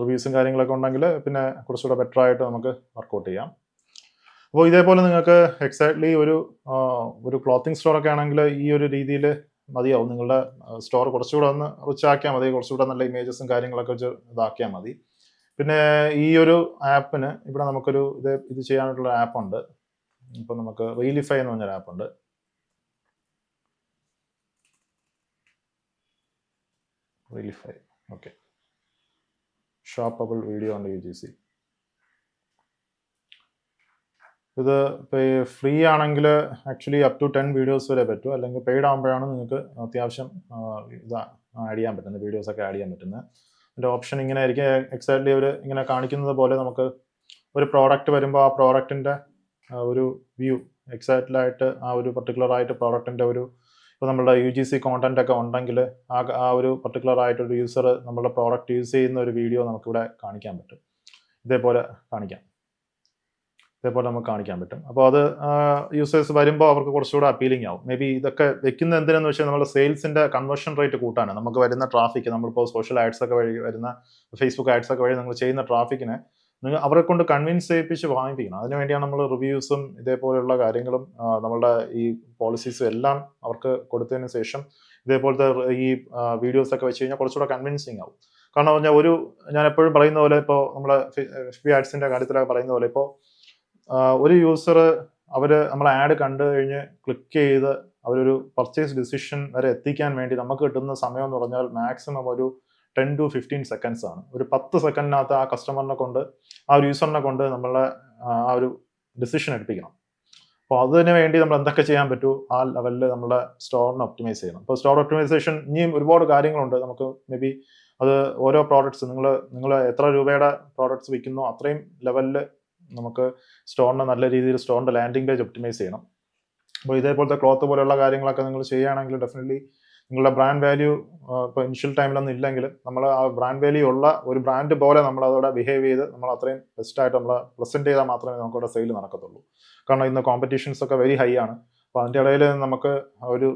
റിവ്യൂസും കാര്യങ്ങളൊക്കെ ഉണ്ടെങ്കിൽ പിന്നെ കുറച്ചുകൂടെ ബെറ്റർ ആയിട്ട് നമുക്ക് വർക്കൗട്ട് ചെയ്യാം. അപ്പോൾ ഇതേപോലെ നിങ്ങൾക്ക് എക്സാക്ട്ലി ഒരു ക്ലോത്തിങ് സ്റ്റോറൊക്കെ ആണെങ്കിൽ ഈ ഒരു രീതിയിൽ മതിയാവും. നിങ്ങളുടെ സ്റ്റോർ കുറച്ചുകൂടെ ഒന്ന് റിച്ച് ആക്കിയാൽ മതി, കുറച്ചുകൂടെ നല്ല ഇമേജസും കാര്യങ്ങളൊക്കെ വെച്ച് ഇതാക്കിയാൽ മതി. പിന്നെ ഈ ഒരു ആപ്പിന് ഇവിടെ നമുക്കൊരു ഇത് ചെയ്യാനായിട്ടുള്ള ആപ്പുണ്ട്. ഇപ്പം നമുക്ക് റീലിഫൈ എന്ന് പറഞ്ഞൊരു ആപ്പുണ്ട്. റീലിഫൈ, ഓക്കെ. ഷോപ്പബിൾ വീഡിയോ ഉണ്ട് UGC. ഇത് ഇപ്പോൾ ഫ്രീ ആണെങ്കിൽ ആക്ച്വലി അപ് ടു 10 വീഡിയോസ് വരെ പറ്റും. അല്ലെങ്കിൽ പെയ്ഡ് ആകുമ്പോഴാണ് നിങ്ങൾക്ക് അത്യാവശ്യം ഇത് ആഡ് ചെയ്യാൻ പറ്റുന്നത്, വീഡിയോസൊക്കെ ആഡ് ചെയ്യാൻ പറ്റുന്നത്. അതിൻ്റെ ഓപ്ഷൻ ഇങ്ങനെ ആയിരിക്കും. എക്സാക്ട്ലി അവർ ഇങ്ങനെ കാണിക്കുന്നത് പോലെ നമുക്ക് ഒരു പ്രോഡക്റ്റ് വരുമ്പോൾ ആ പ്രോഡക്റ്റിൻ്റെ ഒരു വ്യൂ എക്സാക്റ്റ്ലായിട്ട് ആ ഒരു പർട്ടിക്കുലറായിട്ട് പ്രോഡക്റ്റിൻ്റെ ഒരു, ഇപ്പോൾ നമ്മളുടെ UGC കോണ്ടന്റ് ഒക്കെ ഉണ്ടെങ്കിൽ ആ ഒരു പർട്ടിക്കുലർ ആയിട്ടൊരു യൂസർ നമ്മളുടെ പ്രോഡക്റ്റ് യൂസ് ചെയ്യുന്ന ഒരു വീഡിയോ നമുക്കിവിടെ കാണിക്കാൻ പറ്റും. ഇതേപോലെ നമുക്ക് കാണിക്കാൻ പറ്റും. അപ്പോൾ അത് യൂസേഴ്സ് വരുമ്പോൾ അവർക്ക് കുറച്ചുകൂടെ അപ്പീലിംഗ് ആവും. മേ ബി ഇതൊക്കെ വെക്കുന്ന എന്തിനെന്ന് വെച്ചാൽ നമ്മുടെ സെയിൽസിൻ്റെ കൺവേർഷൻ റേറ്റ് കൂട്ടാണ്. നമുക്ക് വരുന്ന ട്രാഫിക്, നമ്മളിപ്പോൾ സോഷ്യൽ ആഡ്സ് ഒക്കെ വഴി വരുന്ന ഫേസ്ബുക്ക് ആഡ്സ് ഒക്കെ വഴി നിങ്ങൾ ചെയ്യുന്ന ട്രാഫിക്കിനെ നിങ്ങൾ അവരെ കൊണ്ട് കൺവിൻസ് ചെയ്യിപ്പിച്ച് വാങ്ങിപ്പിക്കണം. അതിനുവേണ്ടിയാണ് നമ്മൾ റിവ്യൂസും ഇതേപോലെയുള്ള കാര്യങ്ങളും നമ്മളുടെ ഈ പോളിസീസും എല്ലാം അവർക്ക് കൊടുത്തതിന് ശേഷം ഇതേപോലത്തെ ഈ വീഡിയോസൊക്കെ വെച്ച് കഴിഞ്ഞാൽ കുറച്ചുകൂടെ കൺവിൻസിങ് ആവും. കാരണം പറഞ്ഞാൽ ഞാൻ എപ്പോഴും പറയുന്ന പോലെ, ഇപ്പോൾ നമ്മുടെ FB ആഡ്സിൻ്റെ കാര്യത്തിലൊക്കെ പറയുന്ന പോലെ, ഇപ്പോൾ ഒരു യൂസർ നമ്മൾ ആഡ് കണ്ടു കഴിഞ്ഞ് ക്ലിക്ക് ചെയ്ത് അവരൊരു പർച്ചേസ് ഡിസിഷൻ വരെ എത്തിക്കാൻ വേണ്ടി നമുക്ക് കിട്ടുന്ന സമയം എന്ന് പറഞ്ഞാൽ മാക്സിമം ഒരു 10 to 15 സെക്കൻഡ്സ് ആണ്. ഒരു 10 സെക്കൻഡിനകത്ത് ആ കസ്റ്റമറിനെ കൊണ്ട്, ആ ഒരു യൂസറിനെ കൊണ്ട് നമ്മളെ ആ ഒരു ഡിസിഷൻ എടുപ്പിക്കണം. അപ്പോൾ അതിന് വേണ്ടി നമ്മൾ എന്തൊക്കെ ചെയ്യാൻ പറ്റൂ, ആ ലെവലിൽ നമ്മുടെ സ്റ്റോറിനെ ഒപ്റ്റിമൈസ് ചെയ്യണം. അപ്പോൾ സ്റ്റോർ ഒപ്റ്റിമൈസേഷൻ ഇനിയും ഒരുപാട് കാര്യങ്ങളുണ്ട്. നമുക്ക് മേ ബി അത് ഓരോ പ്രോഡക്ട്സ് നിങ്ങൾ എത്ര രൂപയുടെ പ്രോഡക്ട്സ് വിൽക്കുന്നോ അത്രയും ലെവലിൽ നമുക്ക് സ്റ്റോറിനെ നല്ല രീതിയിൽ സ്റ്റോറിൻ്റെ ലാൻഡിംഗ് പേജ് ഒപ്റ്റിമൈസ് ചെയ്യണം. അപ്പോൾ ഇതേപോലത്തെ ക്ലോത്ത് പോലെയുള്ള കാര്യങ്ങളൊക്കെ നിങ്ങൾ ചെയ്യുകയാണെങ്കിൽ ഡെഫിനറ്റ്ലി നിങ്ങളുടെ ബ്രാൻഡ് വാല്യൂ ഇപ്പോൾ ഇനിഷ്യൽ ടൈമിലൊന്നും ഇല്ലെങ്കിൽ നമ്മൾ ആ ബ്രാൻഡ് വാല്യൂ ഉള്ള ഒരു ബ്രാൻഡ് പോലെ നമ്മൾ അതോടെ ബിഹേവ് ചെയ്ത് നമ്മൾ അത്രയും ബെസ്റ്റായിട്ട് നമ്മൾ പ്രസൻറ്റ് ചെയ്താൽ മാത്രമേ നമുക്കവിടെ സെയിൽ നടക്കത്തുള്ളൂ. കാരണം ഇന്ന് കോമ്പറ്റീഷൻസ് ഒക്കെ വെരി ഹൈ ആണ്. അപ്പോൾ അതിൻ്റെ ഇടയിൽ നമുക്ക് ഒരു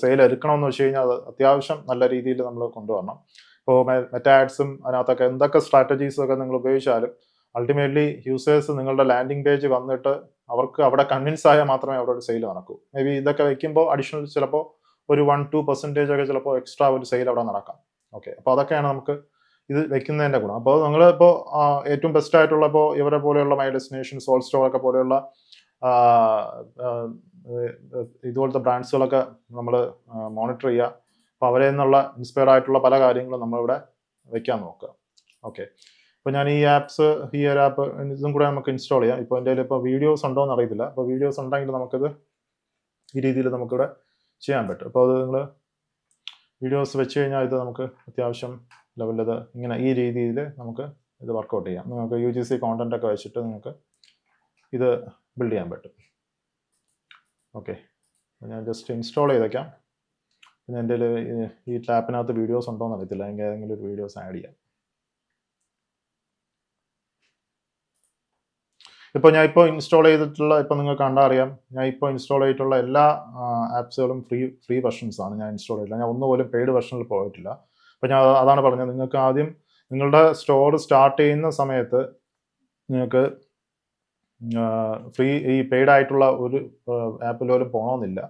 സെയിൽ എടുക്കണമെന്ന് വെച്ച് കഴിഞ്ഞാൽ അത് അത്യാവശ്യം നല്ല രീതിയിൽ നമ്മൾ കൊണ്ടുവരണം. ഇപ്പോൾ മെറ്റാ ആഡ്സും അതിനകത്തൊക്കെ എന്തൊക്കെ സ്ട്രാറ്റജീസൊക്കെ നിങ്ങൾ ഉപയോഗിച്ചാലും അൾട്ടിമേറ്റ്ലി യൂസേഴ്സ് നിങ്ങളുടെ ലാൻഡിംഗ് പേജ് വന്നിട്ട് അവർക്ക് അവിടെ കൺവിൻസ് ആയാൽ മാത്രമേ അവിടെ ഒരു സെയിൽ നടക്കൂ. മേ ബി ഇതൊക്കെ വെക്കുമ്പോൾ അഡീഷണൽ ചിലപ്പോൾ ഒരു 1-2% ഒക്കെ ചിലപ്പോൾ എക്സ്ട്രാ ഒരു സെയിൽ അവിടെ നടക്കാം. ഓക്കെ, അപ്പോൾ അതൊക്കെയാണ് നമുക്ക് ഇത് വെക്കുന്നതിൻ്റെ ഗുണം. അപ്പോൾ നിങ്ങളിപ്പോൾ ഏറ്റവും ബെസ്റ്റ് ആയിട്ടുള്ള ഇപ്പോൾ ഇവരെ പോലെയുള്ള മൈ ഡെസ്റ്റിനേഷൻ, സോൾ സ്റ്റോർ ഒക്കെ പോലെയുള്ള ഇതുപോലത്തെ ബ്രാൻഡ്സുകളൊക്കെ നമ്മൾ മോണിറ്റർ ചെയ്യുക. അപ്പോൾ അവരെ നിന്നുള്ള ഇൻസ്പയർ ആയിട്ടുള്ള പല കാര്യങ്ങളും നമ്മളിവിടെ വെക്കാൻ നോക്കുക. ഓക്കെ, ഇപ്പോൾ ഞാൻ ഈ ആപ്സ്, ഈ ഒരു ആപ്പ് ഇതും കൂടെ നമുക്ക് ഇൻസ്റ്റാൾ ചെയ്യാം. ഇപ്പോൾ എൻ്റെ ഇപ്പോൾ വീഡിയോസ് ഉണ്ടോ എന്ന് അറിയത്തില്ല. അപ്പോൾ വീഡിയോസ് ഉണ്ടെങ്കിൽ നമുക്കിത് ഈ രീതിയിൽ നമുക്കിവിടെ ചെയ്യാൻ പറ്റും. അപ്പോൾ അത് നിങ്ങൾ വീഡിയോസ് വെച്ച് കഴിഞ്ഞാൽ ഇത് നമുക്ക് അത്യാവശ്യം ലെവലിൽ ഇത് ഇങ്ങനെ ഈ രീതിയിൽ നമുക്ക് ഇത് വർക്കൗട്ട് ചെയ്യാം. നിങ്ങൾക്ക് UGC കോണ്ടന്റ് ഒക്കെ വെച്ചിട്ട് നിങ്ങൾക്ക് ഇത് ബിൽഡ് ചെയ്യാൻ പറ്റും. ഓക്കെ, ഞാൻ ജസ്റ്റ് ഇൻസ്റ്റാൾ ചെയ്തേക്കാം. പിന്നെ എൻ്റെ ഈ ടാപ്പിനകത്ത് വീഡിയോസ് ഉണ്ടോ എന്ന് അറിയത്തില്ല. എനിക്ക് ഏതെങ്കിലും ഒരു വീഡിയോസ് ആഡ് ചെയ്യാം. ഇപ്പോൾ ഞാൻ ഇപ്പോൾ ഇൻസ്റ്റാൾ ചെയ്തിട്ടുള്ള, ഇപ്പോൾ നിങ്ങൾക്ക് കണ്ടാൽ അറിയാം, ഞാൻ ഇപ്പോൾ ഇൻസ്റ്റാൾ ചെയ്തിട്ടുള്ള എല്ലാ ആപ്സുകളും ഫ്രീ വെർഷൻസ് ആണ് ഞാൻ ഇൻസ്റ്റാൾ ചെയ്തില്ല. ഞാൻ ഒന്നുപോലും പെയ്ഡ് വെർഷനിൽ പോയിട്ടില്ല. അപ്പോൾ ഞാൻ അതാണ് പറഞ്ഞത്, നിങ്ങൾക്ക് ആദ്യം നിങ്ങളുടെ സ്റ്റോർ സ്റ്റാർട്ട് ചെയ്യുന്ന സമയത്ത് നിങ്ങൾക്ക് ഈ പെയ്ഡ് ആയിട്ടുള്ള ഒരു ആപ്പിൽ പോലും പോകണമെന്നില്ല.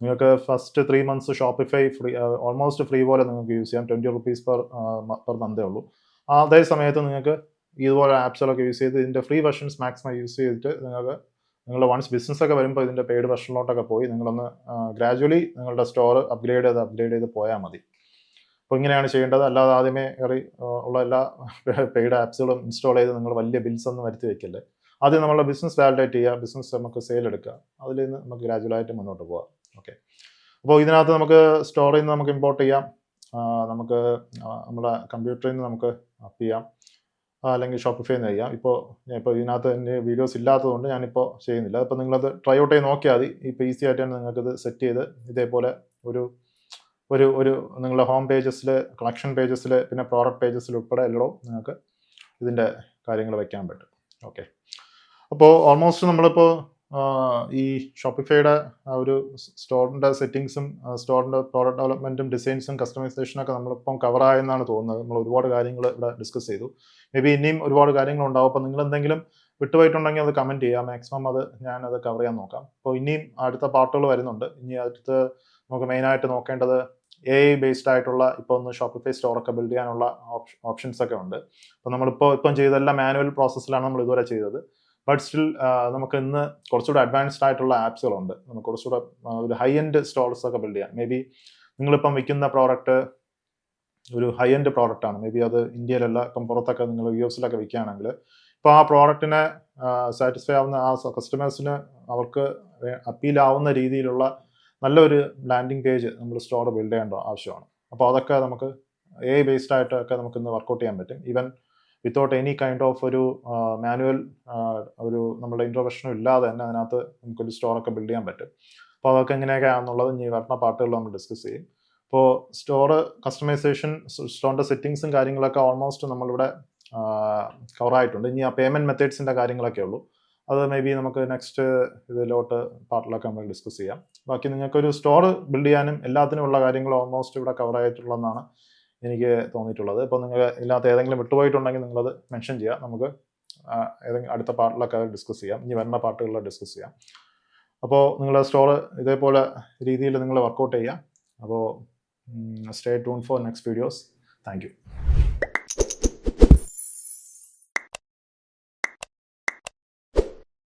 നിങ്ങൾക്ക് first 3 months Shopify free, almost free പോലെ നിങ്ങൾക്ക് യൂസ് ചെയ്യാം. 20 rupees പെർ മന്തേ ഉള്ളൂ. അതേ സമയത്ത് നിങ്ങൾക്ക് ഇതുപോലെ ആപ്സുകളൊക്കെ യൂസ് ചെയ്ത് ഇതിൻ്റെ ഫ്രീ വെർഷൻസ് മാക്സിമം യൂസ് ചെയ്തിട്ട് നിങ്ങളുടെ വൺസ് ബിസിനസ്സൊക്കെ വരുമ്പോൾ ഇതിൻ്റെ പെയ്ഡ് വെർഷനിലോട്ടൊക്കെ പോയി നിങ്ങളൊന്ന് ഗ്രാജുവലി നിങ്ങളുടെ സ്റ്റോർ അപ്ഗ്രേഡ് ചെയ്ത് പോയാൽ മതി. അപ്പോൾ ഇങ്ങനെയാണ് ചെയ്യേണ്ടത്. അല്ലാതെ ആദ്യമേ ഉള്ള എല്ലാ പെയ്ഡ് ആപ്സുകളും ഇൻസ്റ്റാൾ ചെയ്ത് നിങ്ങൾ വലിയ ബിൽസ് ഒന്നും വരുത്തി വെക്കല്ലേ. ആദ്യം നമ്മളുടെ ബിസിനസ് വാലിഡേറ്റ് ചെയ്യുക, ബിസിനസ് നമുക്ക് സെയിൽ എടുക്കുക, അതിൽ നിന്ന് നമുക്ക് ഗ്രാജുവലായിട്ട് മുന്നോട്ട് പോകാം. ഓക്കെ, അപ്പോൾ ഇതിനകത്ത് നമുക്ക് സ്റ്റോറിൽ നിന്ന് നമുക്ക് ഇമ്പോർട്ട് ചെയ്യാം, നമുക്ക് നമ്മുടെ കമ്പ്യൂട്ടറിൽ നിന്ന് നമുക്ക് അപ്പ് ചെയ്യാം, അല്ലെങ്കിൽ ഷോപ്പിഫൈ നിന്ന് ചെയ്യാം. ഇപ്പോൾ ഇതിനകത്ത് എൻ്റെ വീഡിയോസ് ഇല്ലാത്തതുകൊണ്ട് ഞാനിപ്പോൾ ചെയ്യുന്നില്ല. അപ്പോൾ നിങ്ങളത് ട്രൈ ഔട്ട് ചെയ്ത് നോക്കിയാൽ മതി. ഇപ്പോൾ ഈസി ആയിട്ടാണ് നിങ്ങൾക്കിത് സെറ്റ് ചെയ്ത് ഇതേപോലെ ഒരു നിങ്ങളുടെ ഹോം പേജസിൽ, കളക്ഷൻ പേജസിൽ, പിന്നെ പ്രോഡക്റ്റ് പേജസിൽ ഉൾപ്പെടെ എല്ലാം നിങ്ങൾക്ക് ഇതിൻ്റെ കാര്യങ്ങൾ വയ്ക്കാൻ പറ്റും. ഓക്കെ, അപ്പോൾ ഓൾമോസ്റ്റ് നമ്മളിപ്പോൾ ഈ ഷോപ്പിഫൈയുടെ ഒരു സ്റ്റോറിൻ്റെ സെറ്റിങ്സും സ്റ്റോറിൻ്റെ പ്രോഡക്റ്റ് ഡെവലപ്മെൻറ്റും ഡിസൈൻസും കസ്റ്റമൈസേഷനൊക്കെ നമ്മളിപ്പം കവറായെന്നാണ് തോന്നുന്നത്. നമ്മൾ ഒരുപാട് കാര്യങ്ങൾ ഇവിടെ ഡിസ്കസ് ചെയ്തു. മേ ബി ഇനിയും ഒരുപാട് കാര്യങ്ങളുണ്ടാവും. അപ്പോൾ നിങ്ങൾ എന്തെങ്കിലും വിട്ടുപോയിട്ടുണ്ടെങ്കിൽ അത് കമൻറ്റ് ചെയ്യുക. മാക്സിമം ഞാനത് കവർ ചെയ്യാൻ നോക്കാം. അപ്പോൾ ഇനിയും അടുത്ത പാർട്ടുകൾ വരുന്നുണ്ട്. ഇനി അടുത്ത നമുക്ക് മെയിനായിട്ട് നോക്കേണ്ടത് AI ബേസ്ഡ് ആയിട്ടുള്ള ഇപ്പോൾ ഒന്ന് ഷോപ്പിഫൈ സ്റ്റോറൊക്കെ ബിൽഡ് ചെയ്യാനുള്ള ഓപ്ഷൻസ് ഒക്കെ ഉണ്ട്. അപ്പോൾ ഇപ്പം ചെയ്തെല്ലാം മാനുവൽ പ്രോസസ്സിലാണ് നമ്മൾ ഇതുവരെ ചെയ്തത്. ബട്ട് സ്റ്റിൽ നമുക്ക് ഇന്ന് കുറച്ചുകൂടെ അഡ്വാൻസ്ഡ് ആയിട്ടുള്ള ആപ്സുകളുണ്ട്. നമുക്ക് കുറച്ചുകൂടെ ഒരു ഹൈ എൻഡ് സ്റ്റോർസ് ഒക്കെ ബിൽഡ് ചെയ്യാം. മേ ബി നിങ്ങളിപ്പം വിൽക്കുന്ന പ്രോഡക്റ്റ് ഒരു ഹൈ എൻഡ് പ്രോഡക്റ്റ് ആണ്. മേ ബി അത് ഇന്ത്യയിലല്ല, ഇപ്പം പുറത്തൊക്കെ നിങ്ങൾ US വിൽക്കുകയാണെങ്കിൽ ഇപ്പോൾ ആ പ്രോഡക്റ്റിനെ സാറ്റിസ്ഫൈ ആവുന്ന ആ കസ്റ്റമേഴ്സിന് അവർക്ക് അപ്പീൽ ആവുന്ന രീതിയിലുള്ള നല്ലൊരു ലാൻഡിംഗ് പേജ് നമ്മൾ സ്റ്റോർ ബിൽഡ് ചെയ്യേണ്ട ആവശ്യമാണ്. അപ്പോൾ അതൊക്കെ നമുക്ക് AI ബേസ്ഡ് ആയിട്ടൊക്കെ നമുക്ക് ഇന്ന് വർക്കൗട്ട് ചെയ്യാൻ പറ്റും. Even without any kind of ഒരു മാനുവൽ ഒരു നമ്മുടെ ഇൻട്രൊഡക്ഷനും ഇല്ലാതെ തന്നെ അതിനകത്ത് നമുക്കൊരു സ്റ്റോറൊക്കെ ബിൽഡ് ചെയ്യാൻ പറ്റും. അപ്പോൾ അതൊക്കെ എങ്ങനെയൊക്കെ ആണെന്നുള്ളത് ഇനി വരുന്ന പാർട്ടുകളിൽ നമ്മൾ ഡിസ്കസ് ചെയ്യും. ഇപ്പോൾ സ്റ്റോർ കസ്റ്റമൈസേഷൻ, സ്റ്റോറിൻ്റെ സെറ്റിങ്സും കാര്യങ്ങളൊക്കെ ഓൾമോസ്റ്റ് നമ്മളിവിടെ കവറായിട്ടുണ്ട്. ഇനി ആ പേയ്മെൻറ്റ് മെത്തേഡ്സിൻ്റെ കാര്യങ്ങളൊക്കെ ഉള്ളൂ. അത് മേ ബി നമുക്ക് നെക്സ്റ്റ് പാർട്ടിലൊക്കെ നമ്മൾ ഡിസ്കസ് ചെയ്യാം. ബാക്കി നിങ്ങൾക്കൊരു സ്റ്റോർ ബിൽഡ് ചെയ്യാനും എല്ലാത്തിനും ഉള്ള കാര്യങ്ങൾ ഓൾമോസ്റ്റ് ഇവിടെ കവർ ആയിട്ടുള്ളതെന്നാണ് എനിക്ക് തോന്നിയിട്ടുള്ളത്. ഇപ്പോൾ നിങ്ങൾ ഇല്ലാത്ത ഏതെങ്കിലും വിട്ടുപോയിട്ടുണ്ടെങ്കിൽ നിങ്ങളത് മെൻഷൻ ചെയ്യുക. നമുക്ക് ഏതെങ്കിലും അടുത്ത പാർട്ടിലൊക്കെ അത് ഡിസ്കസ് ചെയ്യാം. ഇനി വരുന്ന പാർട്ടുകളിൽ ഡിസ്കസ് ചെയ്യാം. അപ്പോൾ നിങ്ങളുടെ സ്റ്റോർ ഇതേപോലെ രീതിയിൽ നിങ്ങൾ വർക്കൗട്ട് ചെയ്യുക. അപ്പോൾ stay tune for next videos. Thank you.